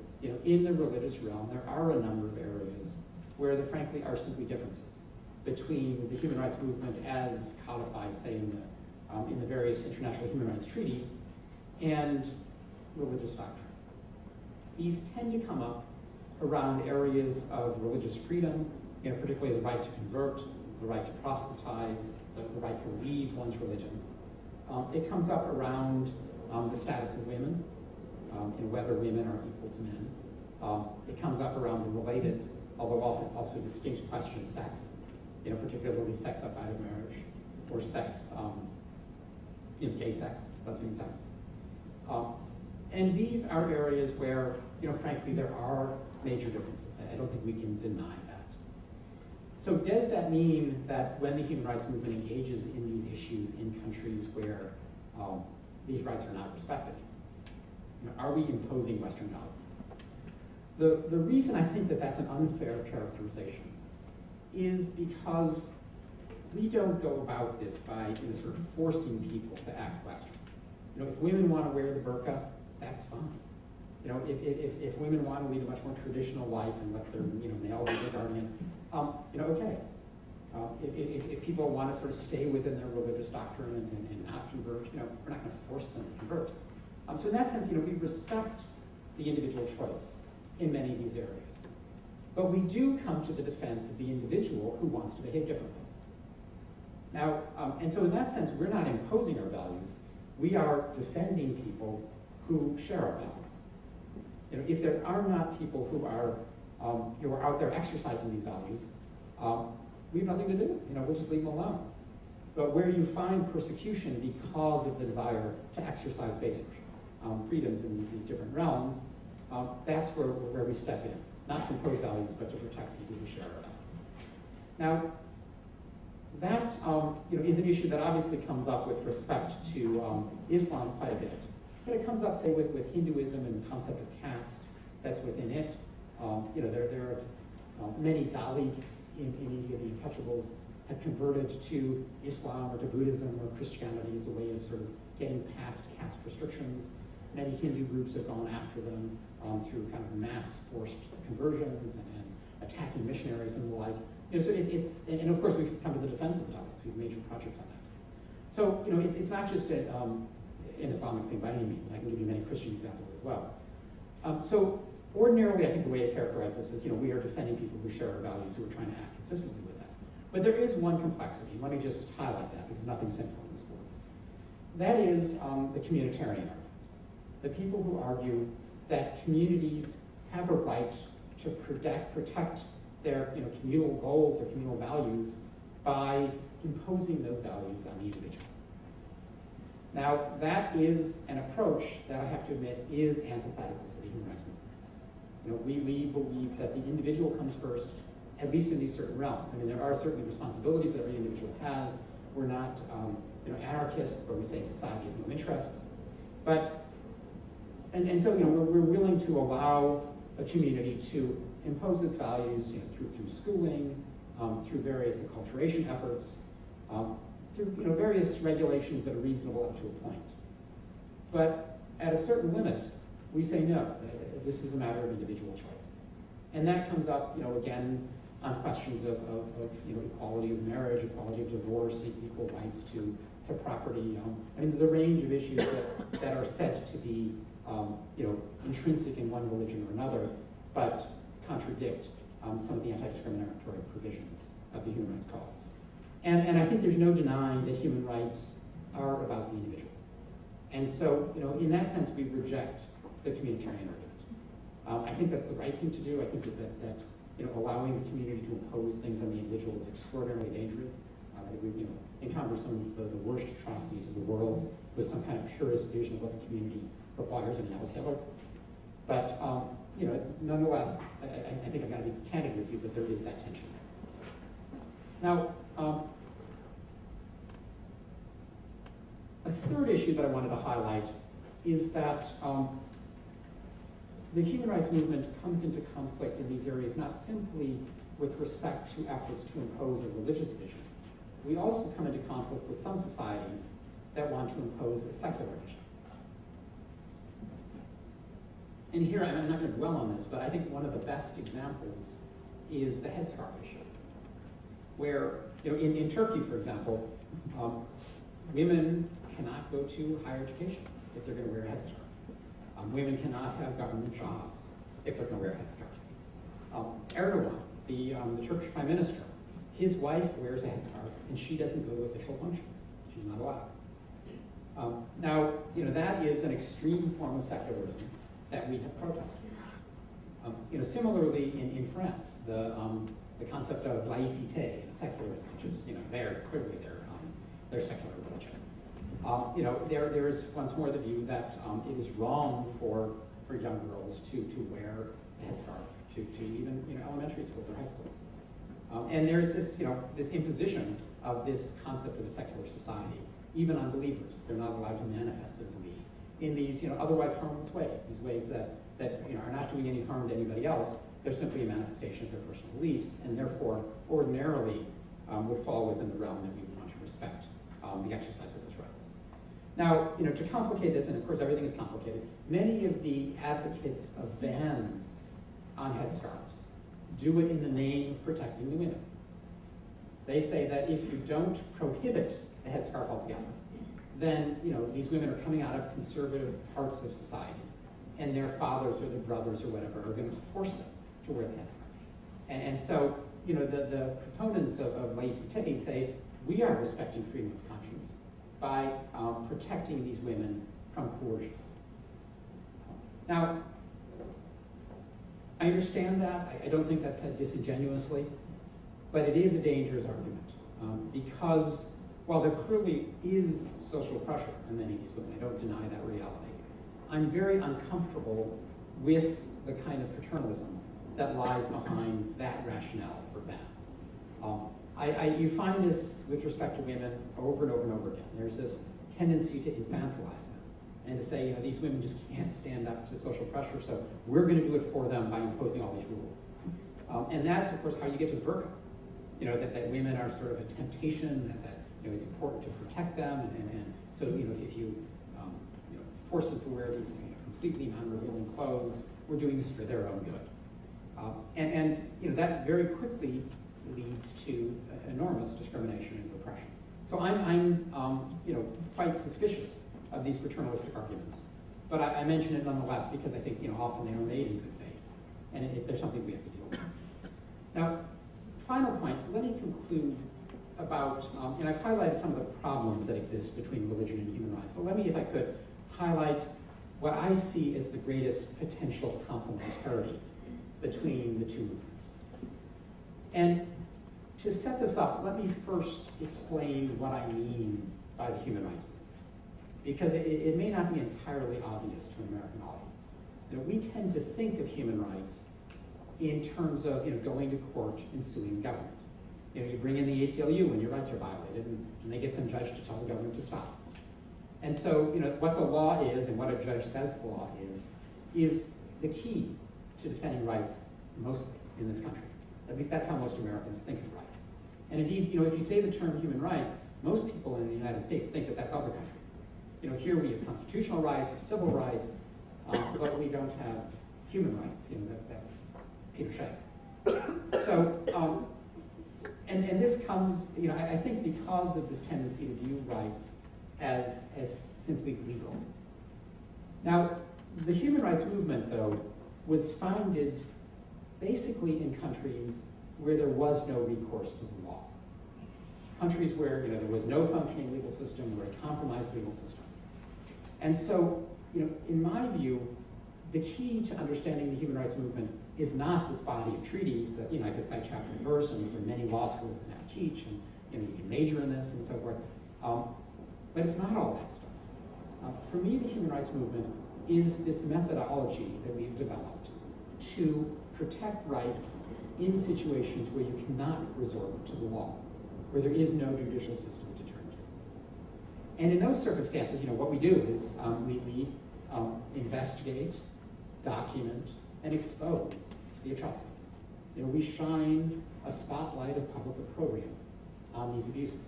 in the religious realm, there are a number of areas where there frankly are simply differences between the human rights movement as codified, say, in the various international human rights treaties and religious doctrine. These tend to come up around areas of religious freedom, particularly the right to convert, the right to proselytize, the right to leave one's religion. It comes up around the status of women, and whether women are equal to men. It comes up around the related, although often also distinct question of sex, particularly sex outside of marriage, or sex, gay sex, lesbian sex. And these are areas where, frankly, there are major differences. I don't think we can deny that. So does that mean that when the human rights movement engages in these issues in countries where these rights are not respected, are we imposing Western values? The reason I think that that's an unfair characterization is because we don't go about this by sort of forcing people to act Western. If women want to wear the burqa, that's fine. If women want to lead a much more traditional life and let their male be their guardian, okay. If people want to sort of stay within their religious doctrine and not convert, we're not going to force them to convert. So in that sense, we respect the individual choice in many of these areas. But we do come to the defense of the individual who wants to behave differently. Now, and so in that sense, we're not imposing our values. We are defending people who share our values. If there are not people who are out there exercising these values, we have nothing to do. We'll just leave them alone. But where you find persecution because of the desire to exercise basic freedoms in these different realms, that's where we step in. Not to impose values, but to protect people who share our values. Now, that is an issue that obviously comes up with respect to Islam quite a bit. But it comes up, say, with Hinduism and the concept of caste that's within it. There are many Dalits in India, the untouchables, have converted to Islam or to Buddhism or Christianity as a way of sort of getting past caste restrictions. Many Hindu groups have gone after them through kind of mass forced conversions and attacking missionaries and the like. So and of course we've come to the defense of the Dalits. We have major projects on that. So it's not just an Islamic thing by any means. And I can give you many Christian examples as well. So ordinarily, I think the way to characterize this is, we are defending people who share our values, who are trying to act consistently with that. But there is one complexity. Let me just highlight that because nothing's simple in this world. That is the communitarian argument. The people who argue that communities have a right to protect their communal goals or communal values by imposing those values on the individual. Now, that is an approach that I have to admit is antithetical to the human rights movement. We believe that the individual comes first, at least in these certain realms. There are certainly responsibilities that every individual has. We're not anarchists, where we say society has no interests. But, and so we're willing to allow a community to impose its values through schooling, through various acculturation efforts, through various regulations that are reasonable up to a point. But at a certain limit, we say no, this is a matter of individual choice. And that comes up, again, on questions of equality of marriage, equality of divorce, equal rights to property. I mean, the range of issues that are said to be, intrinsic in one religion or another, but contradict some of the anti-discriminatory provisions of the human rights cause. And I think there's no denying that human rights are about the individual. And so, in that sense, we reject the communitarian argument. I think that's the right thing to do. I think that allowing the community to impose things on the individual is extraordinarily dangerous. We encounter some of the worst atrocities of the world with some kind of purist vision of what the community requires, and that was Hitler. But nonetheless, I think I've got to be candid with you that there is that tension. Now, a third issue that I wanted to highlight is that the human rights movement comes into conflict in these areas not simply with respect to efforts to impose a religious vision. We also come into conflict with some societies that want to impose a secular vision. And here, I'm not going to dwell on this, but I think one of the best examples is the headscarf issue, where, in Turkey, for example, women cannot go to higher education if they're going to wear a headscarf. Women cannot have government jobs if they're going to wear a headscarf. Erdogan, the Turkish prime minister, his wife wears a headscarf, and she doesn't go to official functions. She's not allowed. Now, that is an extreme form of secularism that we have protested. Similarly, in France, the concept of laïcité, secularism, which is, they're clearly their secular religion. There is once more the view that it is wrong for young girls to wear a headscarf to even elementary school or high school. And there's this imposition of this concept of a secular society, even on believers. They're not allowed to manifest their belief in these otherwise harmless ways, these ways that are not doing any harm to anybody else. They're simply a manifestation of their personal beliefs, and therefore ordinarily would fall within the realm that we want to respect the exercise of those rights. Now, to complicate this, and of course everything is complicated, many of the advocates of bans on headscarves do it in the name of protecting the women. They say that if you don't prohibit the headscarf altogether, then these women are coming out of conservative parts of society, and their fathers or their brothers or whatever are going to force them to wear the headscarf. And so, the proponents of laïcité say, we are respecting freedom of conscience by protecting these women from coercion. Now, I understand that. I don't think that's said disingenuously, but it is a dangerous argument because while there clearly is social pressure on many of these women, I don't deny that reality, I'm very uncomfortable with the kind of paternalism that lies behind that rationale for ban. You find this with respect to women over and over and over again. There's this tendency to infantilize them and to say, these women just can't stand up to social pressure, so we're going to do it for them by imposing all these rules. And that's, of course, how you get to the burden. That women are sort of a temptation, that it's important to protect them, and so if you force them to wear these completely non-revealing clothes, we're doing this for their own good. And that very quickly leads to enormous discrimination and repression. So I'm quite suspicious of these paternalistic arguments, but I mention it nonetheless because I think often they are made in good faith, and there's something we have to deal with. Now, final point. Let me conclude about, and I've highlighted some of the problems that exist between religion and human rights, but let me, if I could, highlight what I see as the greatest potential complementarity between the two movements. And to set this up, let me first explain what I mean by the human rights movement, because it may not be entirely obvious to an American audience. We tend to think of human rights in terms of going to court and suing government. You bring in the ACLU when your rights are violated, and they get some judge to tell the government to stop. And so, what the law is and what a judge says the law is the key to defending rights mostly in this country. At least that's how most Americans think of rights. And indeed, if you say the term human rights, most people in the United States think that that's other countries. Here we have constitutional rights or civil rights, but we don't have human rights. That's Peter Shea. So, and this comes, I think because of this tendency to view rights as simply legal. Now, the human rights movement, though, was founded basically in countries where there was no recourse to the law. Countries where there was no functioning legal system, or a compromised legal system. And so, in my view, the key to understanding the human rights movement is not this body of treaties that, I could cite chapter and verse, and there are many law schools that now teach, and you can major in this and so forth. But it's not all that stuff. For me, the human rights movement is this methodology that we've developed to protect rights in situations where you cannot resort to the law, where there is no judicial system to turn to. And in those circumstances, what we do is we investigate, document, and expose the atrocities. We shine a spotlight of public opprobrium on these abuses.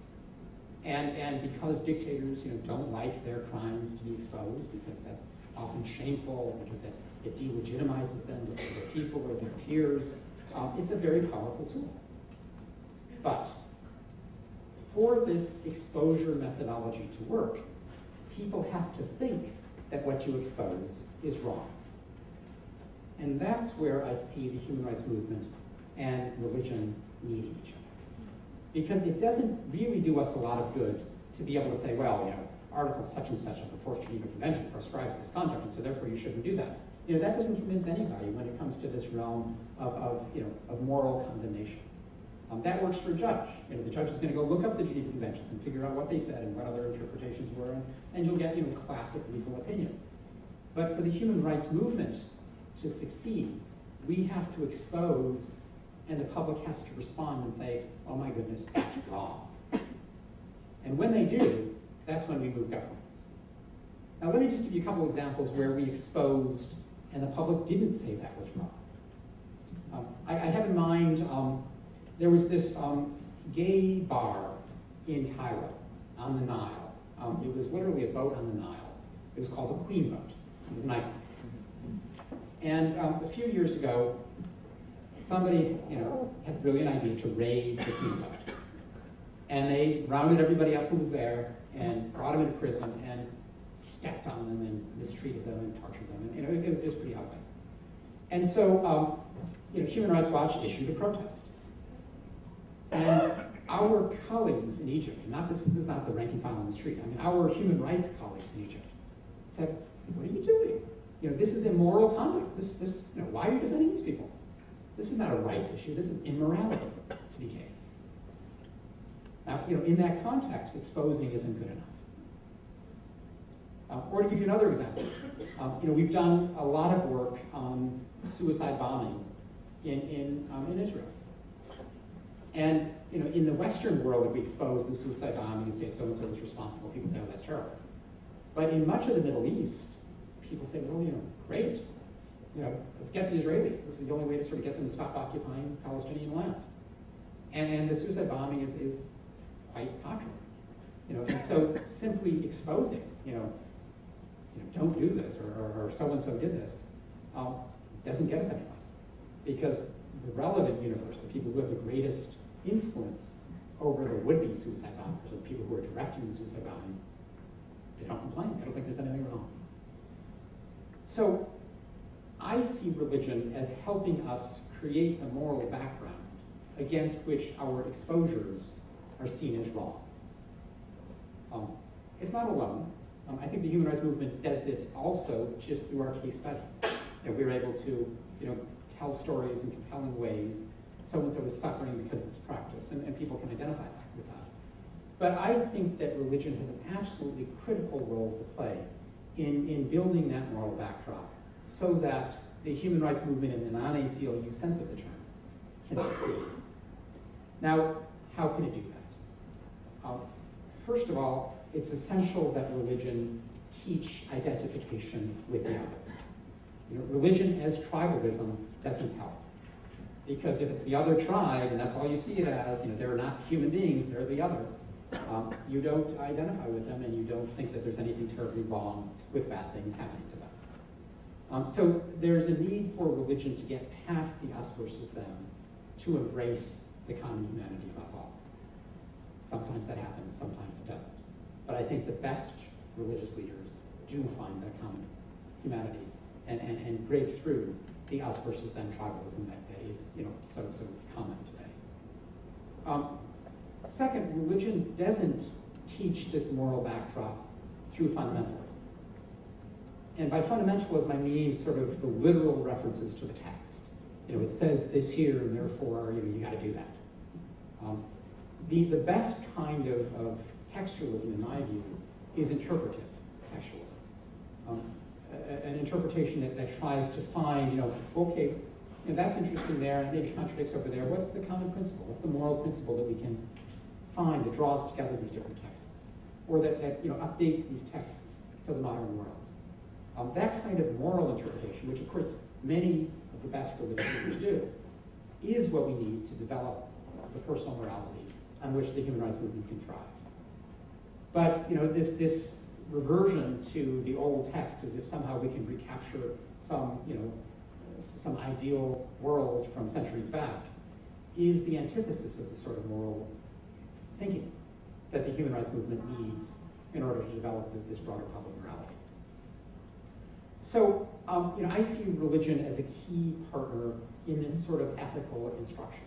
And because dictators don't like their crimes to be exposed, because that's often shameful, because it delegitimizes them before their people or their peers, it's a very powerful tool. But for this exposure methodology to work, people have to think that what you expose is wrong. And that's where I see the human rights movement and religion needing each other. Because it doesn't really do us a lot of good to be able to say, well, Article such and such of the Fourth Geneva Convention prescribes this conduct, and so therefore you shouldn't do that. That doesn't convince anybody when it comes to this realm of moral condemnation. That works for a judge. The judge is going to go look up the Geneva Conventions and figure out what they said and what other interpretations were, and you'll get classic legal opinion. But for the human rights movement to succeed, we have to expose, and the public has to respond and say, oh my goodness, that's wrong. And when they do, that's when we move governments. Now let me just give you a couple examples where we exposed and the public didn't say that was wrong. I have in mind, there was this gay bar in Cairo on the Nile. It was literally a boat on the Nile. It was called the Queen Boat. It was an icon. And a few years ago, somebody had the brilliant idea to raid the Queen Boat. And they rounded everybody up who was there and brought them into prison and stepped on them and mistreated them and tortured them. And it was pretty ugly. And so Human Rights Watch issued a protest. And our colleagues in Egypt, this is not the rank and file on the street, our human rights colleagues in Egypt said, what are you doing? This is immoral conduct. Why are you defending these people? This is not a rights issue. This is immorality to be gay. Now, in that context, exposing isn't good enough. Or to give you another example, we've done a lot of work on suicide bombing in Israel. And in the Western world, if we expose the suicide bombing and say so-and-so is responsible, people say, oh, that's terrible. But in much of the Middle East, people say, well, great. Let's get the Israelis. This is the only way to sort of get them to stop occupying Palestinian land. And the suicide bombing is quite popular. And so simply exposing, don't do this, or so-and-so did this, doesn't get us anyplace. Because the relevant universe, the people who have the greatest influence over the would-be suicide bombers, or the people who are directing the suicide bombing, they don't complain. They don't think there's anything wrong. So I see religion as helping us create a moral background against which our exposures are seen as wrong. It's not alone. I think the human rights movement does it also just through our case studies. We're able to tell stories in compelling ways. So-and-so is suffering because of this practice, and people can identify with that. But I think that religion has an absolutely critical role to play in building that moral backdrop so that the human rights movement in the non-ACLU sense of the term can succeed. Now, how can it do that? First of all, it's essential that religion teach identification with the other. Religion as tribalism doesn't help. Because if it's the other tribe, and that's all you see it as, they're not human beings, they're the other, you don't identify with them, and you don't think that there's anything terribly wrong with bad things happening to them. So there's a need for religion to get past the us versus them, to embrace the common humanity of us all. Sometimes that happens, sometimes it doesn't. But I think the best religious leaders do find that common humanity and break through the us versus them tribalism that is, so common today. Second, religion doesn't teach this moral backdrop through fundamentalism. And by fundamentalism, I mean sort of the literal references to the text. It says this here, and therefore, you got to do that. The best kind of textualism, in my view, is interpretive textualism. An interpretation that tries to find, okay, that's interesting there, and maybe contradicts over there. What's the common principle? What's the moral principle that we can find that draws together these different texts, or that updates these texts to the modern world? That kind of moral interpretation, which of course many of the best religious leaders do, is what we need to develop the personal morality on which the human rights movement can thrive. But this reversion to the old text, as if somehow we can recapture some ideal world from centuries back, is the antithesis of the sort of moral thinking that the human rights movement needs in order to develop this broader public morality. So, I see religion as a key partner in this sort of ethical instruction.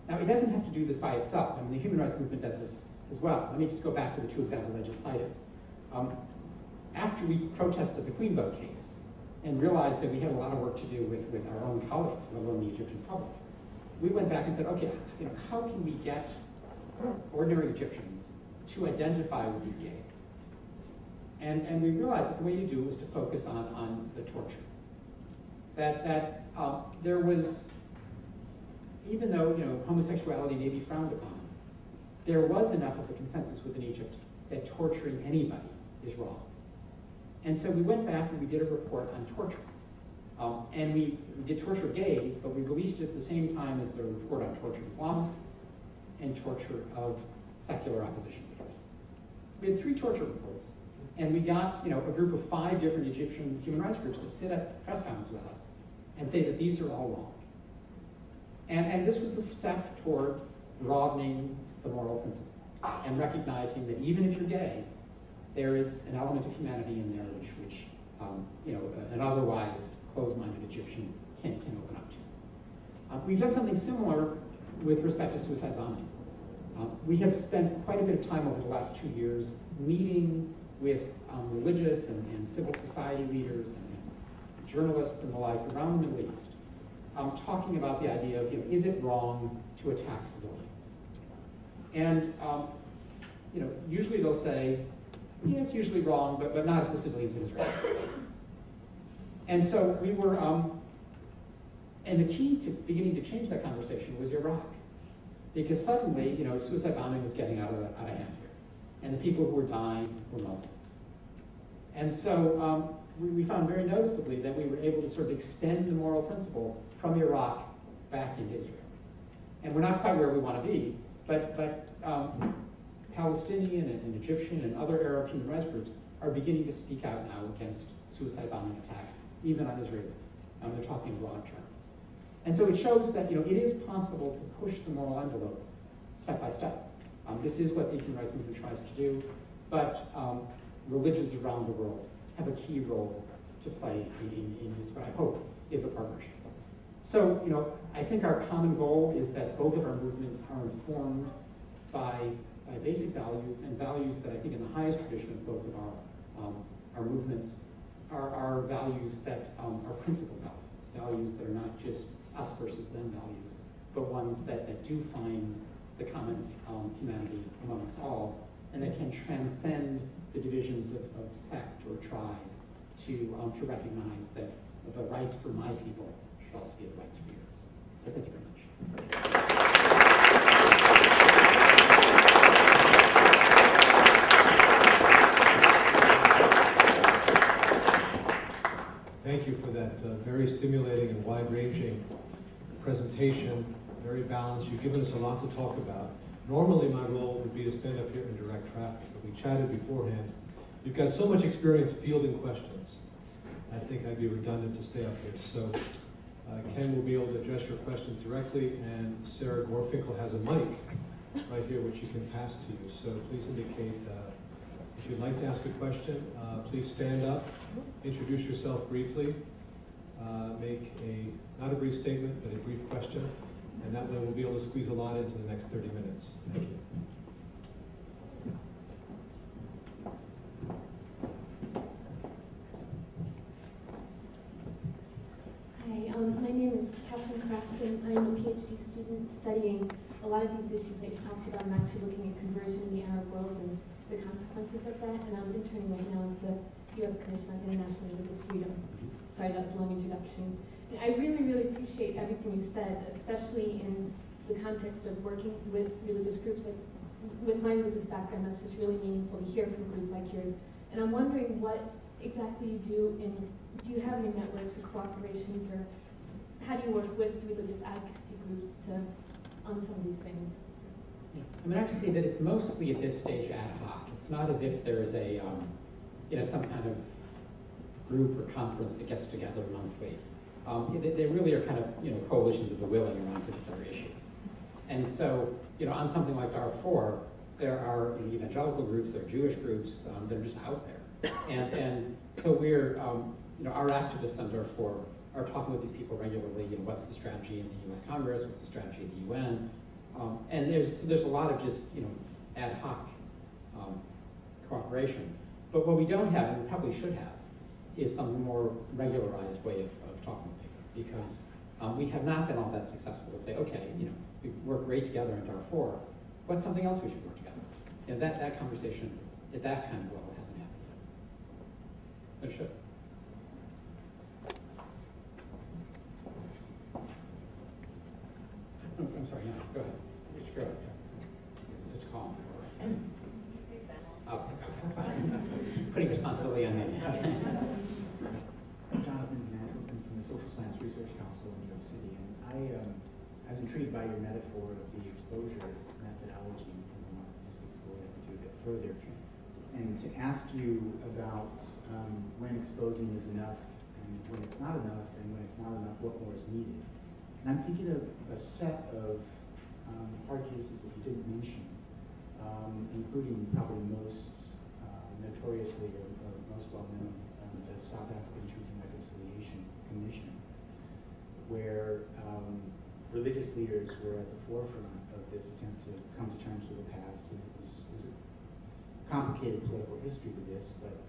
Now, it doesn't have to do this by itself. I mean, the human rights movement does this as well. Let me just go back to the two examples I just cited. After we protested the Queen Boat case and realized that we had a lot of work to do with our own colleagues, let alone the Egyptian public, we went back and said, okay, how can we get ordinary Egyptians to identify with these gays? And we realized that the way to do it was to focus on the torture. That there was, even though homosexuality may be frowned upon, there was enough of a consensus within Egypt that torturing anybody is wrong. And so we went back and we did a report on torture. And we did torture of gays, but we released it at the same time as the report on torture of Islamists and torture of secular opposition leaders. We had 3 torture reports. And we got a group of 5 different Egyptian human rights groups to sit at press conference with us and say that these are all wrong. And this was a step toward broadening the moral principle and recognizing that even if you're gay, there is an element of humanity in there which an otherwise closed-minded Egyptian can open up to. We've done something similar with respect to suicide bombing. We have spent quite a bit of time over the last 2 years meeting with religious and civil society leaders and journalists and the like around the Middle East, talking about the idea of, is it wrong to attack civilians? And usually they'll say, yeah, it's usually wrong, but not if the civilians in Israel. And so we were, and the key to beginning to change that conversation was Iraq, because suddenly, suicide bombing was getting out of hand here, and the people who were dying were Muslims. And so we found very noticeably that we were able to sort of extend the moral principle from Iraq back into Israel. And we're not quite where we want to be, but Palestinian and Egyptian and other Arab human rights groups are beginning to speak out now against suicide bombing attacks, even on Israelis. They're talking in broad terms. And so it shows that it is possible to push the moral envelope step by step. This is what the human rights movement tries to do, but religions around the world have a key role to play in this, what I hope is a partnership. So, I think our common goal is that both of our movements are informed by basic values, and values that I think in the highest tradition of both of our movements are values that are principle values that are not just us versus them values, but ones that do find the common humanity among us all, and that can transcend the divisions of sect or tribe to recognize that the rights for my people should also be the rights for yours. So thank you very much. Thank you for that very stimulating and wide-ranging presentation, very balanced. You've given us a lot to talk about. Normally my role would be to stand up here and direct traffic, but we chatted beforehand. You've got so much experience fielding questions I think I'd be redundant to stay up here. So Ken will be able to address your questions directly, and Sarah Gorfinkel has a mic right here which you can pass to you. So please indicate if you'd like to ask a question. Please stand up, introduce yourself briefly, make not a brief statement, but a brief question, and that way we'll be able to squeeze a lot into the next 30 minutes. Thank you. My name is Catherine Crafton. I'm a PhD student studying a lot of these issues that you talked about. I'm actually looking at conversion in the Arab world and the consequences of that, and I'm interning right now with the U.S. Commission on International Religious Freedom. Sorry, that was a long introduction. And I really, really appreciate everything you said, especially in the context of working with religious groups. Like, with my religious background, that's just really meaningful to hear from a group like yours. And I'm wondering what exactly you do do you have any networks or cooperations, or how do you work with religious advocacy groups on some of these things? Yeah. I mean, I have to say that it's mostly at this stage ad hoc. It's not as if there's a, some kind of group or conference that gets together monthly. They really are kind of, coalitions of the willing around particular issues. And so, on something like Darfur, there are evangelical groups, there are Jewish groups that are just out there. And so we're, our activists on Darfur are talking with these people regularly. What's the strategy in the U.S. Congress? What's the strategy of the UN? And there's a lot of just ad hoc cooperation. But what we don't have, and we probably should have, is some more regularized way of talking with people, because we have not been all that successful to say, okay, we work great together in Darfur. What's something else we should work together? That conversation at that kind of level hasn't happened yet. But it should. Oh, I'm sorry, no, go ahead. Go ahead. It's such a calm. Okay, fine. Putting responsibility on me. Jonathan Van from the Social Science Research Council in New York City, and I was intrigued by your metaphor of the exposure methodology, and I want to just explore that with you a bit further, and to ask you about when exposing is enough, and when it's not enough, and when it's not enough, what more is needed. And I'm thinking of a set of hard cases that you didn't mention, including probably most notoriously or most well-known, the South African Truth and Reconciliation Commission, where religious leaders were at the forefront of this attempt to come to terms with the past. And it was a complicated political history to this, but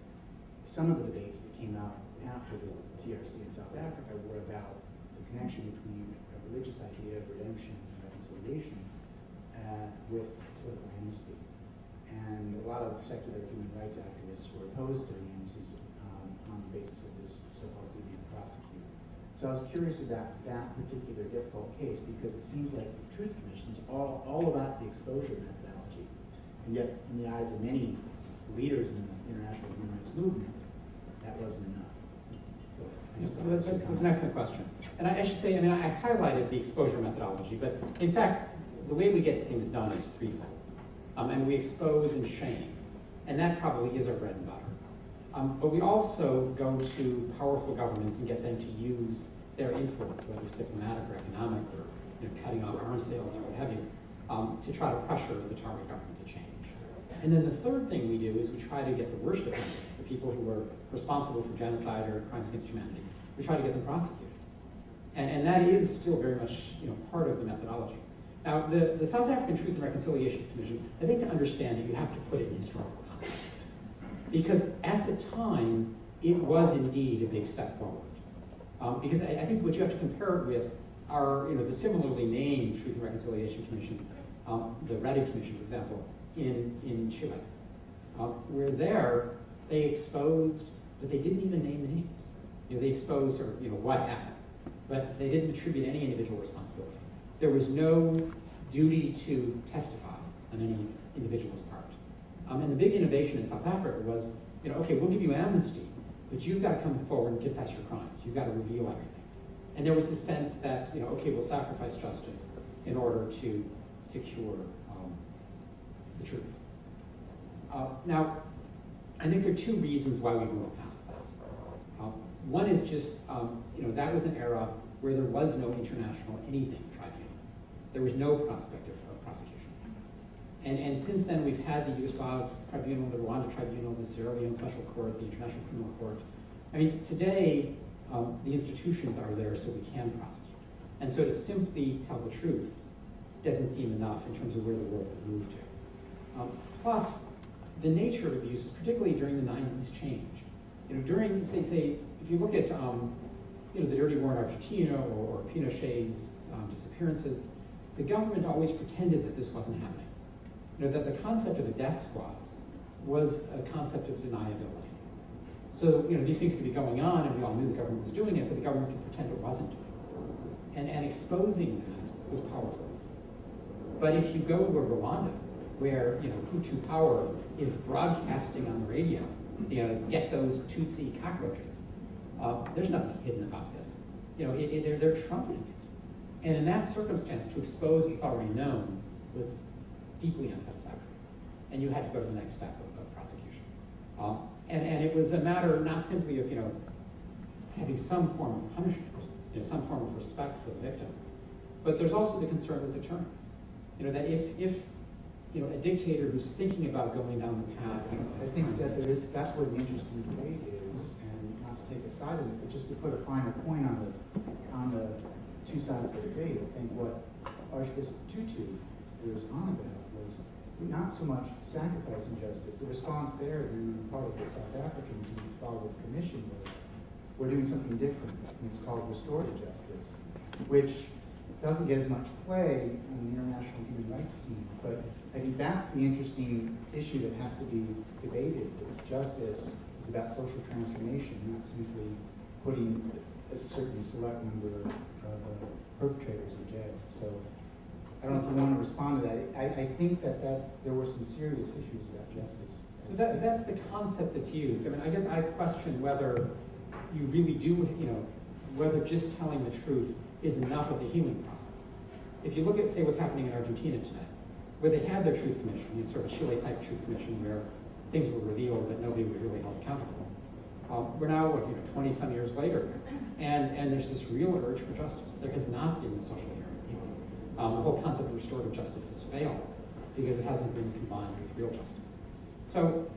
some of the debates that came out after the TRC in South Africa were about the connection between a religious idea of redemption and reconciliation with political amnesty. And a lot of secular human rights activists were opposed to the amnesties on the basis of this so-called duty to prosecute. So I was curious about that particular difficult case, because it seems like the Truth Commission is all about the exposure methodology. And yet, in the eyes of many leaders in the international human rights movement, that wasn't enough. So that's an excellent question. And I should say, I highlighted the exposure methodology, but in fact, the way we get things done is threefold. And we expose and shame, and that probably is our bread and butter. But we also go to powerful governments and get them to use their influence, whether it's diplomatic or economic or cutting off arms sales or what have you, to try to pressure the target government to change. And then the third thing we do is we try to get the worst offenders, the people who were responsible for genocide or crimes against humanity, we try to get them prosecuted. And that is still very much part of the methodology. Now, the South African Truth and Reconciliation Commission, I think to understand it, you have to put it in historical context. Because at the time, it was indeed a big step forward. Because I think what you have to compare it with are the similarly named Truth and Reconciliation Commissions, the Redding Commission, for example, in Chile. Where there, they exposed, but they didn't even name the names. They exposed what happened, but they didn't attribute any individual responsibility. There was no duty to testify on any individual's part. And the big innovation in South Africa was, okay, we'll give you amnesty, but you've got to come forward and confess your crimes. You've got to reveal everything. And there was a sense that, okay, we'll sacrifice justice in order to secure the truth. Now, I think there are two reasons why we moved past that. One is just, that was an era where there was no international anything tribunal. There was no prospect of prosecution. And since then, we've had the Yugoslav Tribunal, the Rwanda Tribunal, the Sierra Leone Special Court, the International Criminal Court. I mean, today, the institutions are there so we can prosecute. And so to simply tell the truth doesn't seem enough in terms of where the world has moved to. Plus, the nature of abuses, particularly during the 90s, changed. During, say, if you look at the dirty war in Argentina or Pinochet's disappearances, the government always pretended that this wasn't happening. That the concept of a death squad was a concept of deniability. So, these things could be going on, and we all knew the government was doing it, but the government could pretend it wasn't doing it. And exposing that was powerful. But if you go to Rwanda, where Hutu power is broadcasting on the radio, get those Tutsi cockroaches, there's nothing hidden about this. They're trumpeting it. And in that circumstance, to expose what's already known was deeply unsatisfactory. And you had to go to the next step of prosecution. And it was a matter not simply of having some form of punishment, some form of respect for the victims, but there's also the concern with deterrence. That if a dictator who's thinking about going down the path. I think that that's where the interesting debate is, and not to take a side of it, but just to put a finer point on the two sides of the debate. I think what Archbishop Tutu was on about was not so much sacrificing justice. The response there, and part of the South Africans who followed the commission was, we're doing something different, and it's called restorative justice, which doesn't get as much play in the international human rights scene, but I think that's the interesting issue that has to be debated. That justice is about social transformation, not simply putting a certain select number of perpetrators in jail. So I don't know if you want to respond to that. I think that there were some serious issues about justice. That's the concept that's used. I mean, I guess I question whether you really do, whether just telling the truth is enough of the healing process. If you look at, say, what's happening in Argentina today, where they had their truth commission, sort of Chile-type truth commission, where things were revealed but nobody was really held accountable. We're now, 20-some years later, and there's this real urge for justice. There has not been the social healing. The whole concept of restorative justice has failed because it hasn't been combined with real justice. So,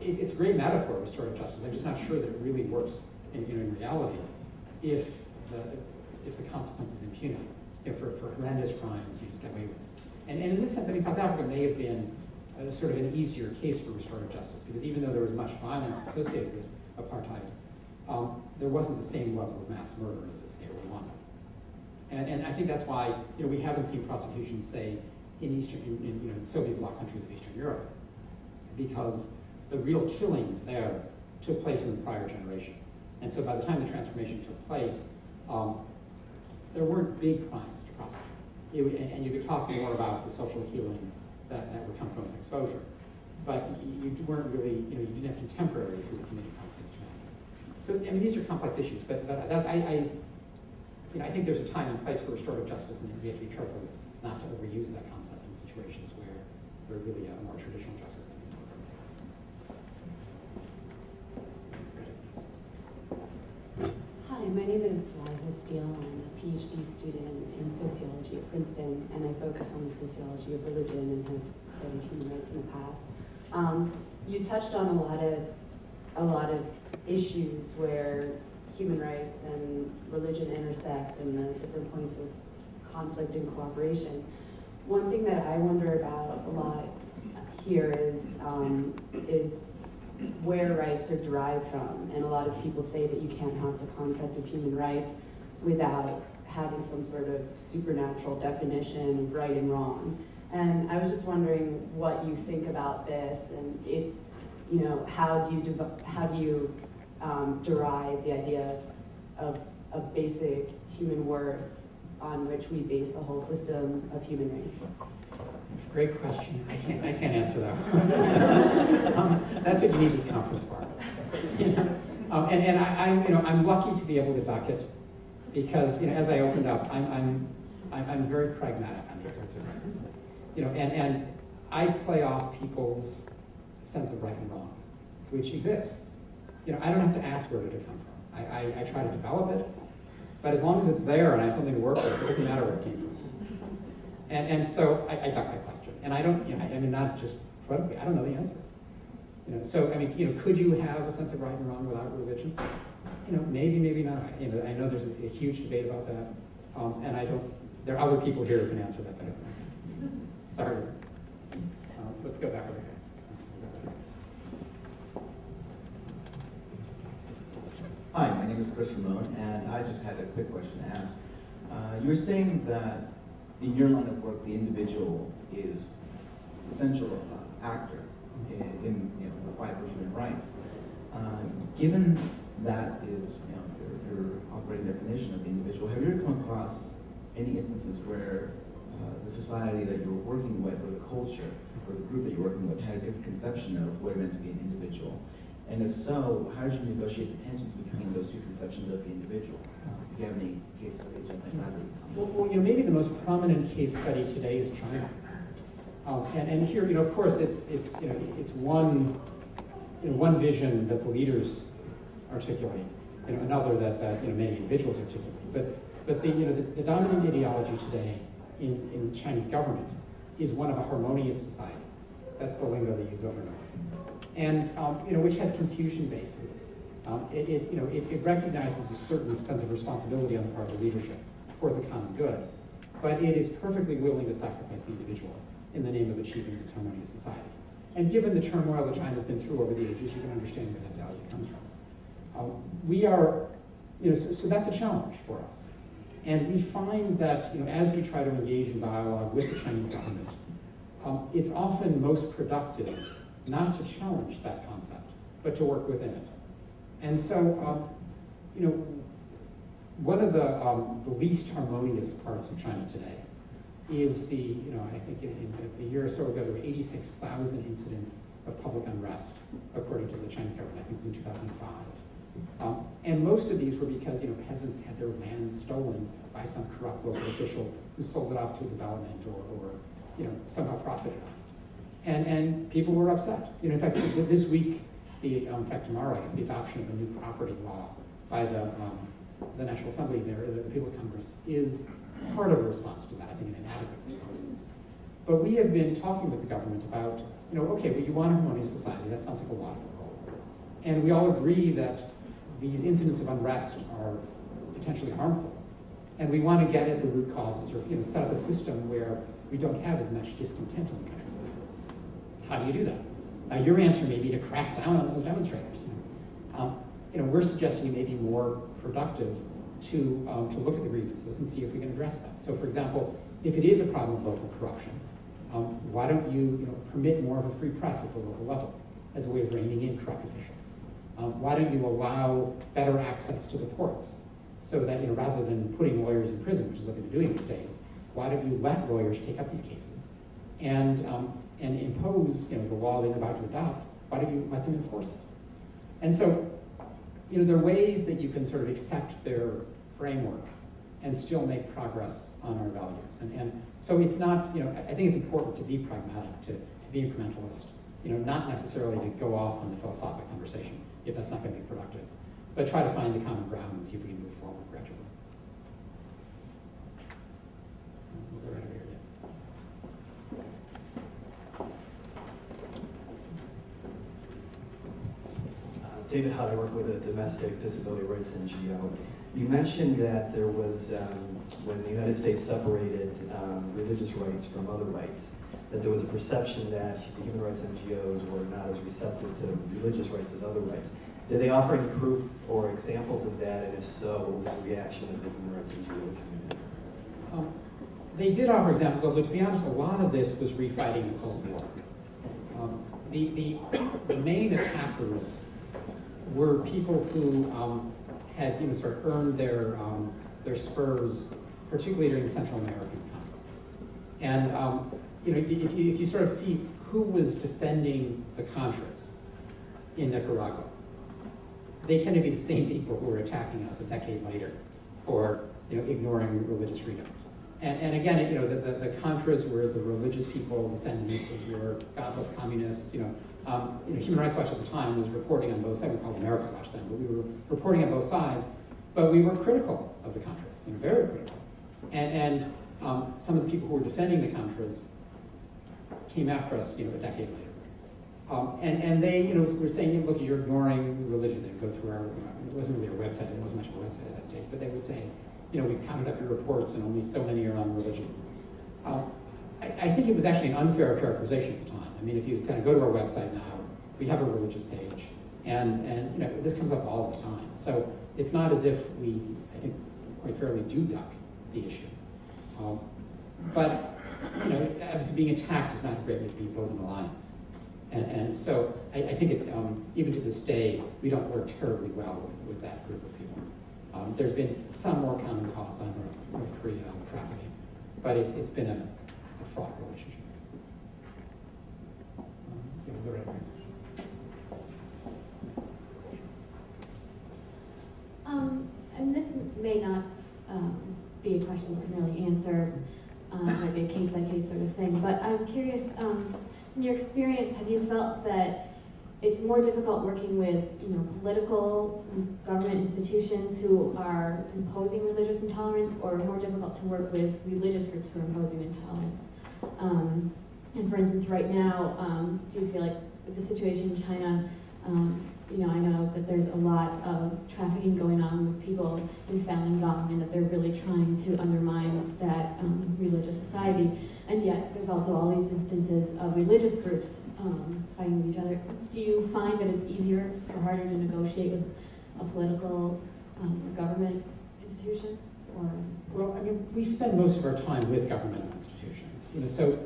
it's a great metaphor, restorative justice. I'm just not sure that it really works in reality if the consequence is impunity. For horrendous crimes, you just get away with it. And in this sense, I mean, South Africa may have been sort of an easier case for restorative justice, because even though there was much violence associated with apartheid, there wasn't the same level of mass murder as say Rwanda. And I think that's why we haven't seen prosecutions, say, in Soviet bloc countries of Eastern Europe, because the real killings there took place in the prior generation. And so by the time the transformation took place, there weren't big crimes to prosecute. And you could talk more about the social healing that would come from exposure. But you weren't really, you didn't have contemporaries who were committing crimes against humanity. So, I mean, these are complex issues, but I think there's a time and place for restorative justice, and we have to be careful not to overuse that concept in situations where there really a more traditional justice can be delivered. Hi, my name is Liza Steele. I'm a PhD student in sociology at Princeton, and I focus on the sociology of religion and have studied human rights in the past. You touched on a lot of issues where human rights and religion intersect and the different points of conflict and cooperation. One thing that I wonder about a lot here is where rights are derived from. And a lot of people say that you can't have the concept of human rights without having some sort of supernatural definition of right and wrong. And I was just wondering what you think about this, and if, how do you derive the idea of basic human worth on which we base the whole system of human rights? It's a great question. I can't answer that one. That's what you need this conference for. I'm lucky to be able to duck it, because as I opened up, I'm very pragmatic on these sorts of rights. And I play off people's sense of right and wrong, which exists. I don't have to ask where did it come from. I try to develop it, but as long as it's there and I have something to work with, it doesn't matter where it came from. And so I got that question, and I don't, I mean, not just politically, I don't know the answer. So I mean, could you have a sense of right and wrong without religion? Maybe, maybe not. I know there's a huge debate about that, and I don't. There are other people here who can answer that better than I can. Sorry. Let's go back over here. Hi, my name is Chris Ramon, and I just had a quick question to ask. You were saying that in your line of work, the individual is the central actor in the fight for human rights. Given that is your operating definition of the individual, have you ever come across any instances where the society that you're working with, or the culture, or the group that you're working with, had a different conception of what it meant to be an individual? And if so, how did you negotiate the tensions between those two conceptions of the individual? If you have any case studies or anything like that. Well, maybe the most prominent case study today is China. And here, of course, it's one vision that the leaders articulate, another that many individuals articulate. But the dominant ideology today in Chinese government is one of a harmonious society. That's the lingo they use over and over. And which has Confucian bases. It recognizes a certain sense of responsibility on the part of the leadership for the common good, but it is perfectly willing to sacrifice the individual in the name of achieving this harmonious society. And given the turmoil that China's been through over the ages, you can understand where that value comes from. We are, so that's a challenge for us. And we find that, as we try to engage in dialogue with the Chinese government, it's often most productive not to challenge that concept, but to work within it. And so, one of the least harmonious parts of China today is I think a year or so ago, there were 86,000 incidents of public unrest, according to the Chinese government. I think it was in 2005. And most of these were because, peasants had their land stolen by some corrupt local official who sold it off to a development or somehow profited on it. And people were upset. In fact, this week, in fact, tomorrow, I guess, the adoption of a new property law by the National Assembly there, the People's Congress, is part of a response to that, I think an inadequate response. But we have been talking with the government about, okay, well, you want a harmonious society, that sounds like a logical goal. And we all agree that these incidents of unrest are potentially harmful. And we want to get at the root causes, or set up a system where we don't have as much discontent in the countryside. How do you do that? Now, your answer may be to crack down on those demonstrators. We're suggesting it may be more productive to look at the grievances and see if we can address them. So, for example, if it is a problem of local corruption, why don't you, permit more of a free press at the local level as a way of reining in corrupt officials? Why don't you allow better access to the courts so that, rather than putting lawyers in prison, which is what they've been doing these days, why don't you let lawyers take up these cases and impose, the law they're about to adopt? Why don't you let them enforce it? And so, there are ways that you can sort of accept their framework and still make progress on our values. And so it's not, I think it's important to be pragmatic, to be incrementalist, not necessarily to go off on the philosophical conversation if that's not going to be productive, but try to find the common ground and see if we can move forward gradually. We'll go right over here. David Hutt, I work with a domestic disability rights NGO. You mentioned that there was, when the United States separated religious rights from other rights, that there was a perception that the human rights NGOs were not as receptive to religious rights as other rights. Did they offer any proof or examples of that, and if so, what was the reaction of the human rights NGO community? They did offer examples, although to be honest, a lot of this was refighting the Cold War. The main attackers were people who had sort of earned their spurs, particularly during the Central American conflicts. And if you sort of see who was defending the Contras in Nicaragua, they tend to be the same people who were attacking us a decade later for ignoring religious freedom. And again, you know, the Contras were the religious people, the Sandinistas were godless communists. Human Rights Watch at the time was reporting on both sides. We called America's Watch then, but we were reporting on both sides. But we were critical of the Contras, very critical. And some of the people who were defending the Contras came after us, a decade later. And they, were saying, look, you're ignoring religion. They'd go through our, it wasn't really our website. There wasn't much of a website at that stage, but they would say, we've counted up your reports and only so many are on religion. I think it was actually an unfair characterization at the time. I mean, if you kind of go to our website now, we have a religious page, and this comes up all the time. So it's not as if we, I think, quite fairly do duck the issue. But obviously being attacked is not a great way to be opposing alliance. And so I think even to this day, we don't work terribly well with that group of people. There's been some more common cause on North Korea trafficking, but it's been a fraught relationship. Go right ahead. And this may not be a question you can really answer, might be a case-by-case sort of thing, but I'm curious, in your experience, have you felt that it's more difficult working with, political government institutions who are imposing religious intolerance, or more difficult to work with religious groups who are imposing intolerance? And for instance, right now, do you feel like with the situation in China, I know that there's a lot of trafficking going on with people in Falun Gong, and that they're really trying to undermine that religious society. And yet, there's also all these instances of religious groups fighting with each other. Do you find that it's easier or harder to negotiate with a political or government institution? Or? Well, I mean, we spend most of our time with governmental institutions. So,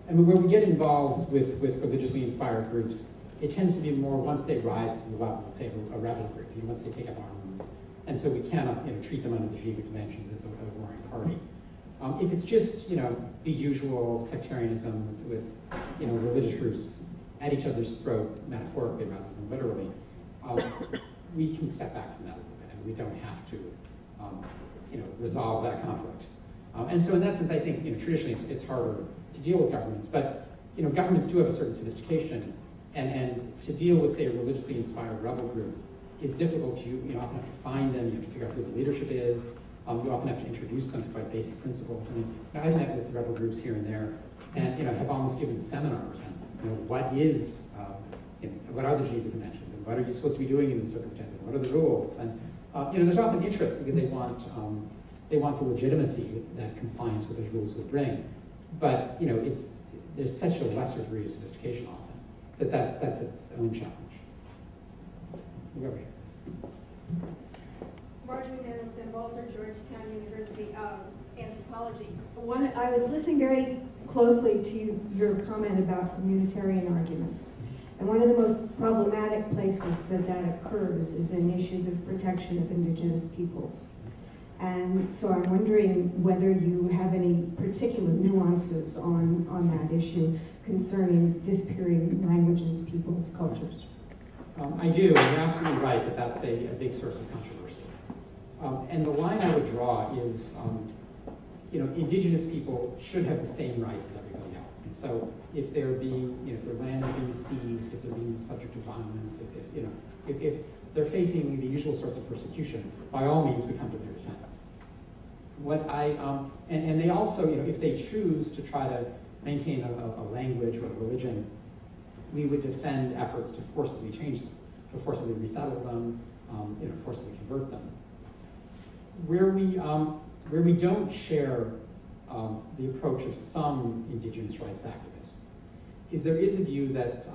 I mean, where we get involved with religiously inspired groups, it tends to be more once they rise to the level of, say, a rebel group, once they take up arms. And so we cannot, treat them under the Geneva Conventions as a warring party. If it's just, the usual sectarianism with religious groups at each other's throat, metaphorically rather than literally, we can step back from that a little bit, and we don't have to, resolve that conflict. And so in that sense, I think, traditionally it's harder to deal with governments, but, governments do have a certain sophistication. And to deal with, say, a religiously inspired rebel group is difficult. You often have to find them, you have to figure out who the leadership is, you often have to introduce them to quite basic principles. I mean, I've met with rebel groups here and there, and have almost given seminars on, what is, what are the Geneva Conventions, and what are you supposed to be doing in these circumstances, what are the rules? And there's often interest because they want the legitimacy that compliance with those rules would bring. But there's such a lesser degree of sophistication often. That's its own challenge. Whoever is. Marjorie Mandelson, Balzer, Georgetown University, anthropology. I was listening very closely to your comment about communitarian arguments. And one of the most problematic places that occurs is in issues of protection of indigenous peoples. And so I'm wondering whether you have any particular nuances on that issue concerning disappearing languages, peoples, cultures. I do, and you're absolutely right that that's a big source of controversy. And the line I would draw is, indigenous people should have the same rights as everybody else. And so if they're being, if their land is being seized, if they're being subject to violence, if they're facing the usual sorts of persecution, by all means we come to their defense. And they also, if they choose to try to maintain a language or a religion, we would defend efforts to forcibly change them, to forcibly resettle them, forcibly convert them. Where we don't share the approach of some indigenous rights activists is there is a view that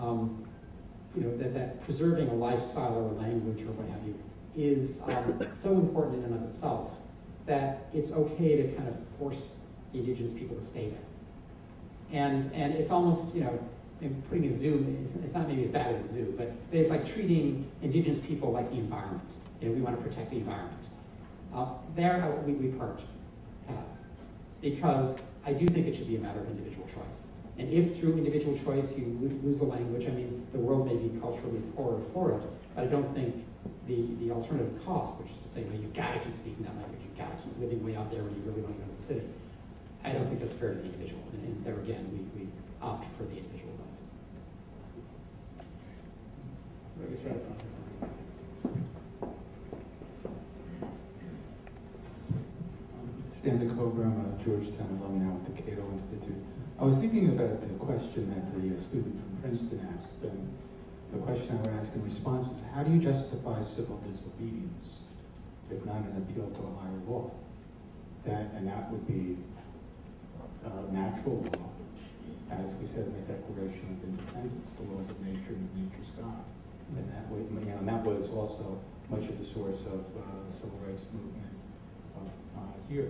that preserving a lifestyle or a language or what have you is so important in and of itself that it's okay to kind of force the indigenous people to stay there. And it's almost, putting a zoo, it's not maybe as bad as a zoo, but it's like treating indigenous people like the environment. We want to protect the environment. There we part paths, because I do think it should be a matter of individual choice. And if through individual choice you lose a language, I mean, the world may be culturally poorer for it, but I don't think the alternative cost, which is to say, well, you've got to keep speaking that language, you've got to keep living way out there when you really want to go to the city, I don't think that's fair to the individual. And there again, we opt for the individual right. I guess right up front. Stanley Coburn, Georgetown alumni with the Cato Institute. I was thinking about the question that the student from Princeton asked, and the question I would ask in response is, how do you justify civil disobedience, if not an appeal to a higher law? And that would be natural law, as we said in the Declaration of Independence, the laws of nature and of nature's God. And that way, and that was also much of the source of the civil rights movement here.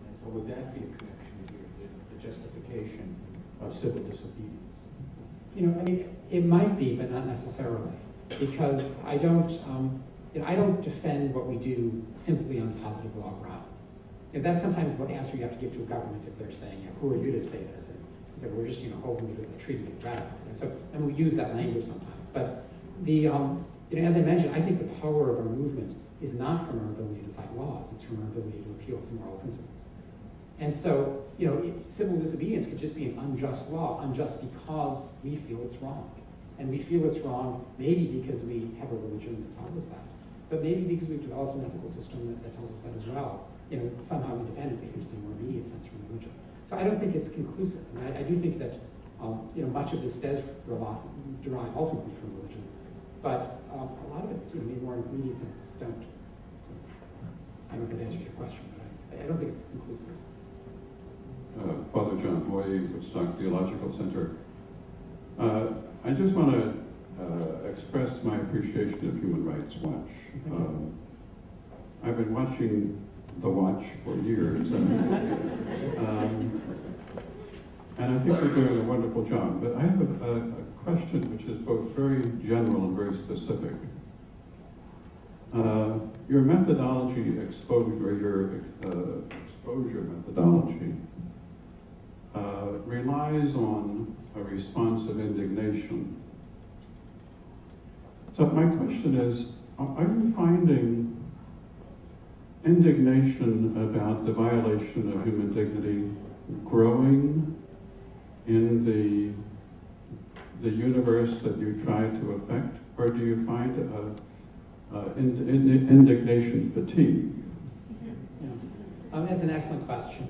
And so would that be a connection here, the justification of civil disobedience? You know, I mean, it might be, but not necessarily, because I don't defend what we do simply on positive law grounds. If that's sometimes the answer you have to give to a government if they're saying, you know, who are you to say this? And so we're just, holding you to the treaty and ratifying it. So, and we use that language sometimes. But the, as I mentioned, I think the power of our movement is not from our ability to cite laws, it's from our ability to appeal to moral principles. And so, civil disobedience could just be an unjust law, unjust because we feel it's wrong. And we feel it's wrong maybe because we have a religion that tells us that, but maybe because we've developed an ethical system that tells us that as well, somehow independently, at least in a more immediate sense from religion. So I don't think it's conclusive. And I do think that, much of this does derive ultimately from religion, but a lot of it, in a more immediate sense, don't. So I don't know if it answers your question, but I don't think it's conclusive. Father John Hoy, Woodstock Theological Center. I just want to express my appreciation of Human Rights Watch. I've been watching The Watch for years, and I think they're doing a wonderful job. But I have a question which is both very general and very specific. Your methodology exposure methodology relies on a response of indignation. So my question is, are you finding indignation about the violation of human dignity growing in the universe that you try to affect, or do you find indignation fatigue? Yeah. That's an excellent question.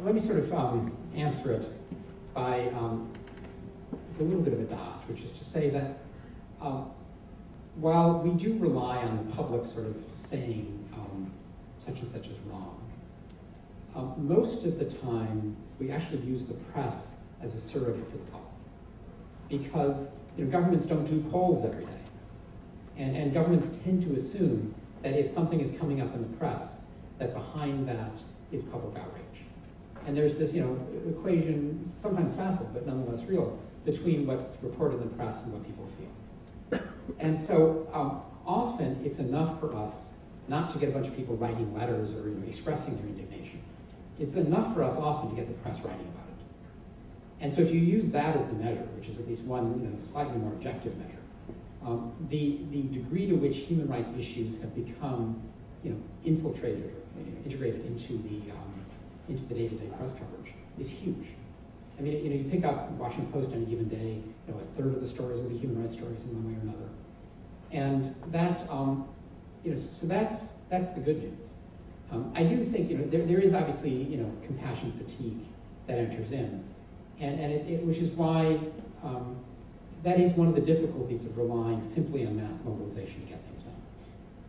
Let me sort of answer it by a little bit of a dodge, which is to say that while we do rely on the public sort of saying such and such is wrong, most of the time we actually use the press as a surrogate for the public, because governments don't do polls every day, and governments tend to assume that if something is coming up in the press, that behind that is public outrage. And there's this, equation, sometimes facile, but nonetheless real, between what's reported in the press and what people feel. And so often it's enough for us not to get a bunch of people writing letters or expressing their indignation. It's enough for us often to get the press writing about it. And so if you use that as the measure, which is at least one slightly more objective measure, the degree to which human rights issues have become infiltrated or integrated into the day-to-day press coverage is huge. I mean, you pick up Washington Post on a given day, a third of the stories will be human rights stories in one way or another. And that, so that's the good news. I do think, there is obviously, compassion fatigue that enters in. And which is why that is one of the difficulties of relying simply on mass mobilization to get things done.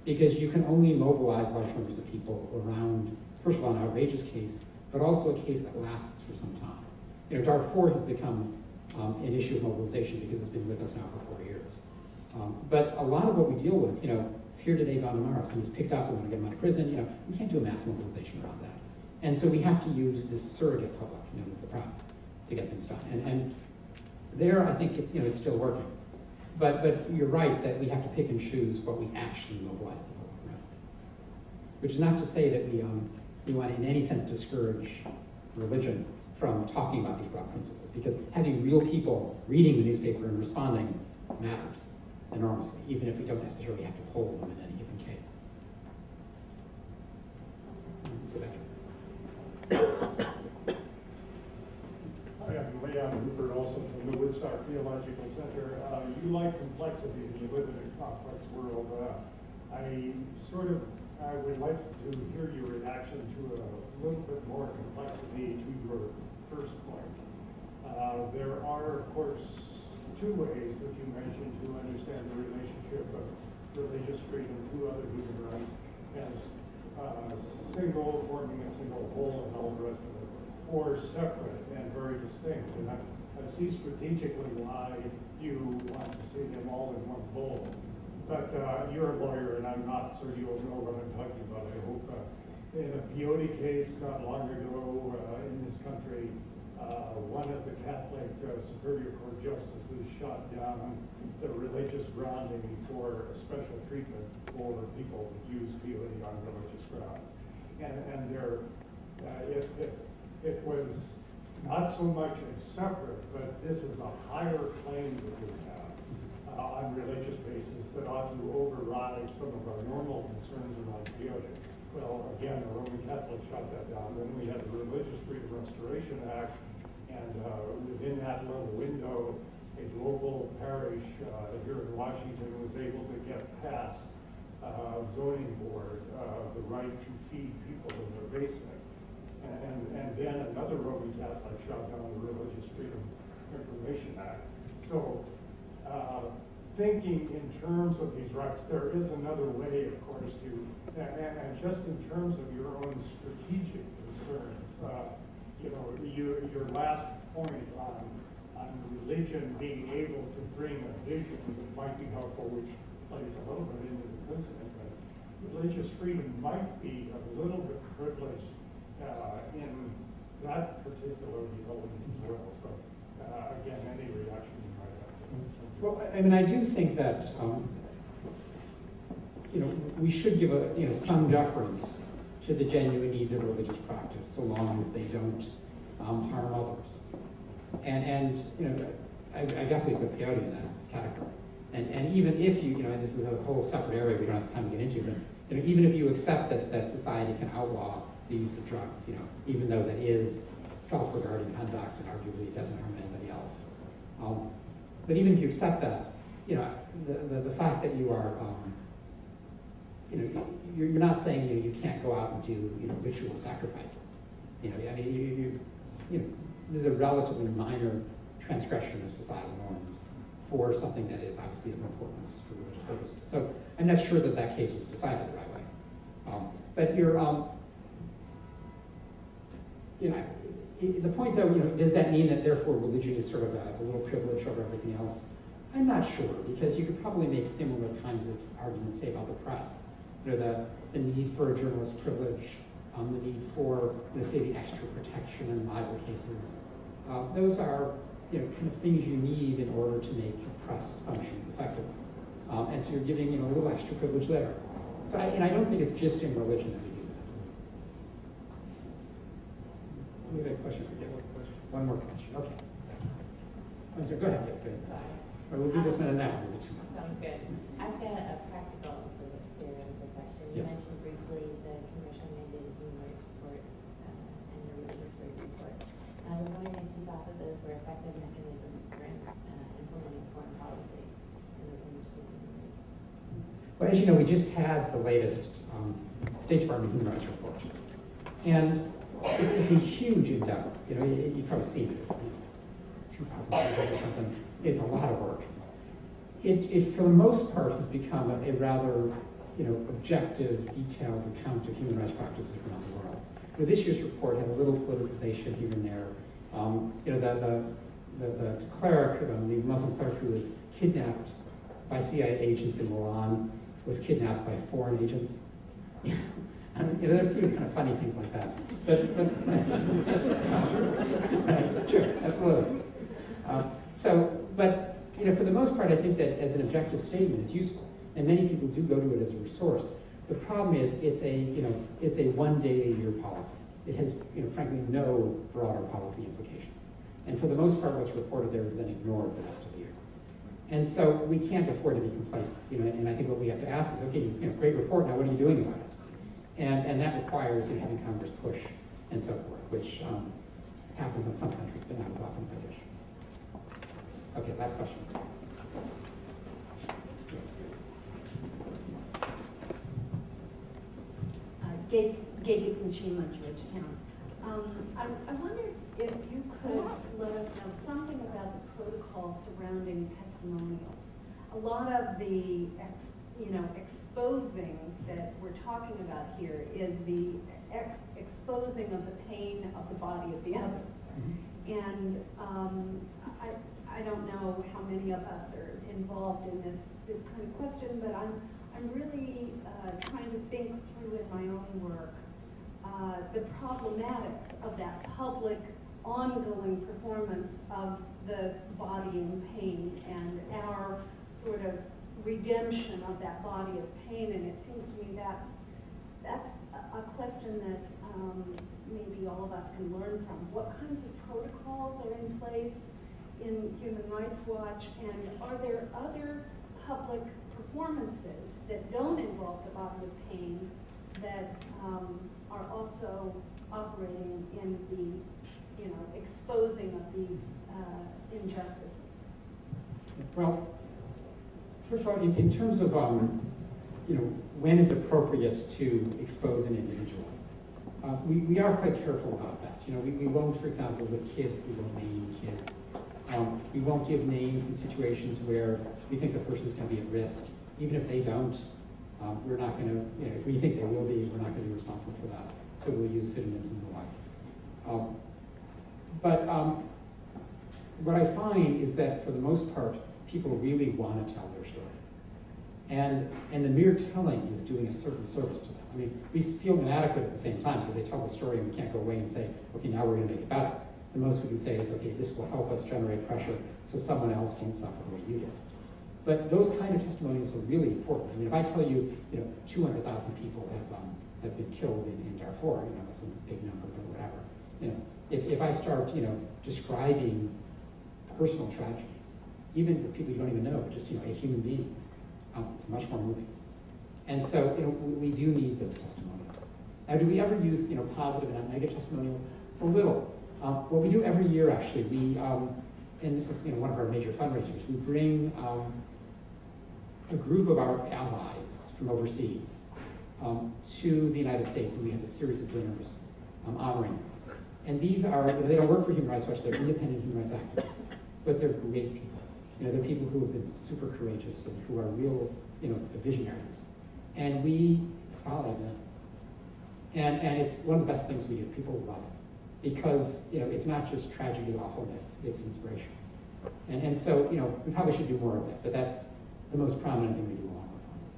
Because you can only mobilize large numbers of people around, first of all, an outrageous case, but also a case that lasts for some time. Darfur has become an issue of mobilization because it's been with us now for 4 years. But a lot of what we deal with, it's here today, gone tomorrow. Someone's picked up, we want to get them out of prison. We can't do a mass mobilization around that. And so we have to use this surrogate public, known as the press, to get things done. And there, I think it's still working. But you're right that we have to pick and choose what we actually mobilize the public around. Which is not to say that we want to in any sense discourage religion from talking about these broad principles, because having real people reading the newspaper and responding matters enormously, even if we don't necessarily have to poll them in any given case. Go back. Hi, I'm Leon Hooper, also from the Woodstock Theological Center. You like complexity and you live in a complex world. I would like to hear your reaction to a little bit more complexity to your first point. There are, of course, two ways that you mentioned to understand the relationship of religious freedom to other human rights as single, forming a single whole and all the rest of it, or separate and very distinct. And I see strategically why you want to see them all in one bowl. But you're a lawyer and I'm not, so you'll know what I'm talking about, I hope. In a peyote case not long ago in this country, one of the Catholic Superior Court justices shot down the religious grounding for special treatment for people who use peyote on religious grounds. And it was not so much a separate, but this is a higher claim that we have on religious basis that ought to override some of our normal concerns around peyote. Well, again, the Roman Catholics shot that down. Then we had the Religious Freedom Restoration Act, and within that little window, a local parish here in Washington was able to get past zoning board the right to feed people in their basement. And then another Roman Catholic shot down the Religious Freedom Information Act. So thinking in terms of these rights, there is another way, of course, to, and just in terms of your own strategic concerns, your last point on religion being able to bring a vision that might be helpful, which plays a little bit into the incident, but religious freedom might be a little bit privileged in that particular development as well. So again, any reaction you might have. Well, I mean, I do think that we should give some deference to the genuine needs of religious practice, so long as they don't harm others. And I definitely put peyote in that category. And even if and this is a whole separate area we don't have time to get into, but even if you accept that society can outlaw the use of drugs, even though that is self-regarding conduct and arguably it doesn't harm anybody else. But even if you accept that, the fact that you are, you're not saying you can't go out and do ritual sacrifices. I mean, this is a relatively minor transgression of societal norms for something that is obviously of importance for religious purposes. So I'm not sure that case was decided the right way. But you're, the point though, does that mean that therefore religion is sort of a little privilege over everything else? I'm not sure, because you could probably make similar kinds of arguments, say, about the press. The need for a journalist privilege, the need for, say, the extra protection in libel cases. Those are, kind of things you need in order to make the press function effectively. And so you're giving, a little extra privilege there. So, I don't think it's just in religion that we do that. We have a question for you. One more question. Okay. Oh, so go ahead. Yes, go ahead. Or we'll do this one now. We'll do two more. Sounds good. I've got a practical sort of theoretical question. You mentioned briefly the congressional mandated human rights reports and the religious freedom report. And I was wondering if you thought that those were effective mechanisms for implementing foreign policy in relation to human rights. Well, as you know, we just had the latest State Department human rights report. And it's a huge endeavor. You've probably seen it. It's 2,000 pages or something. It's a lot of work. It for the most part, has become a rather, objective, detailed account of human rights practices around the world. This year's report had a little politicization here and there. The cleric, the Muslim cleric who was kidnapped by CIA agents in Milan was kidnapped by foreign agents. There are a few kind of funny things like that. But sure, absolutely. But for the most part, I think that as an objective statement, it's useful, and many people do go to it as a resource. The problem is, it's a 1 day a year policy. It has, frankly, no broader policy implications. And for the most part, what's reported there is then ignored the rest of the year. And so we can't afford to be complacent. And I think what we have to ask is, okay, great report. Now, what are you doing about it? And that requires having Congress push and so forth, which happens in some countries, but not as often as I wish. Okay, last question. Gay Gibson-Chima, Georgetown. I wonder if you could let us know something about the protocol surrounding testimonials. A lot of the exposing that we're talking about here is the exposing of the pain of the body of the other. And I don't know how many of us are involved in this kind of question, but I'm really trying to think through in my own work the problematics of that public ongoing performance of the body in pain and our sort of redemption of that body of pain. And it seems to me that's a question that maybe all of us can learn from. What kinds of protocols are in place in Human Rights Watch, and are there other public performances that don't involve the body of pain that are also operating in the exposing of these injustices? Well, first of all, in terms of when is appropriate to expose an individual, we are quite careful about that. We won't, for example, with kids, we won't name kids. We won't give names in situations where we think the person's going to be at risk. Even if they don't, we're not going to, if we think they will be, we're not going to be responsible for that. So we'll use synonyms and the like. But what I find is that for the most part, people really want to tell their story. And the mere telling is doing a certain service to them. I mean, we feel inadequate at the same time because they tell the story and we can't go away and say, okay, now we're going to make it better. The most we can say is, okay, this will help us generate pressure so someone else can suffer the way you did. But those kind of testimonials are really important. I mean, if I tell you, 200,000 people have been killed in Darfur, that's a big number, but whatever. If I start, describing personal tragedies, even with people you don't even know, just a human being, it's much more moving. And so, we do need those testimonials. Now, do we ever use, positive and negative testimonials? A little. What we do every year, actually, and this is, one of our major fundraisers, we bring a group of our allies from overseas to the United States, and we have a series of dinners honoring them. And these are, they don't work for Human Rights Watch, they're independent human rights activists, but they're great people. They're people who have been super courageous and who are real, visionaries. And we spotlight them. And it's one of the best things we do. People love it. Because, it's not just tragedy, awfulness, it's inspiration. And so, we probably should do more of that, but that's the most prominent thing we do along those lines.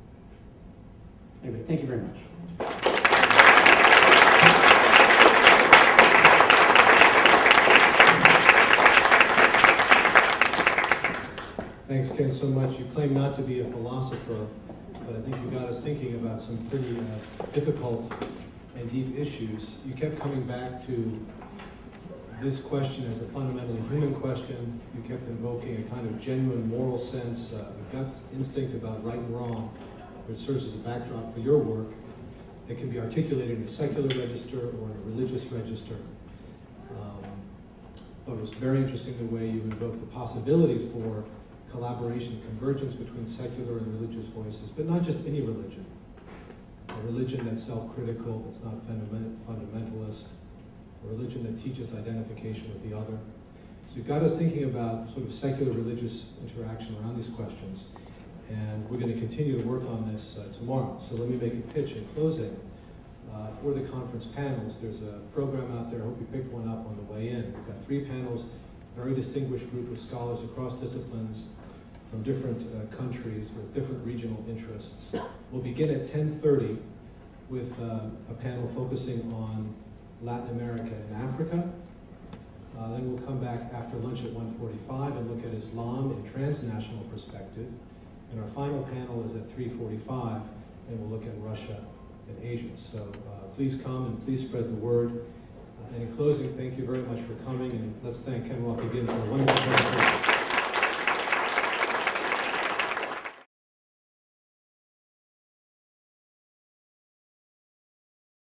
Anyway, thank you very much. Thanks, Ken, so much. You claim not to be a philosopher, but I think you got us thinking about some pretty difficult and deep issues. You kept coming back to this question as a fundamentally human question. You kept invoking a kind of genuine moral sense, a gut instinct about right and wrong, which serves as a backdrop for your work that can be articulated in a secular register or in a religious register. I thought it was very interesting the way you invoked the possibilities for collaboration and convergence between secular and religious voices, but not just any religion. A religion that's self-critical, that's not fundamentalist, a religion that teaches identification with the other. So you've got us thinking about sort of secular religious interaction around these questions, and we're going to continue to work on this tomorrow. So let me make a pitch in closing. For the conference panels, there's a program out there, I hope you picked one up on the way in. We've got 3 panels, very distinguished group of scholars across disciplines from different countries with different regional interests. We'll begin at 10:30 with a panel focusing on Latin America and Africa. Then we'll come back after lunch at 1:45 and look at Islam in transnational perspective. And our final panel is at 3:45, and we'll look at Russia and Asia. So please come and please spread the word. And in closing, thank you very much for coming, and let's thank Ken Roth again for a wonderful presentation.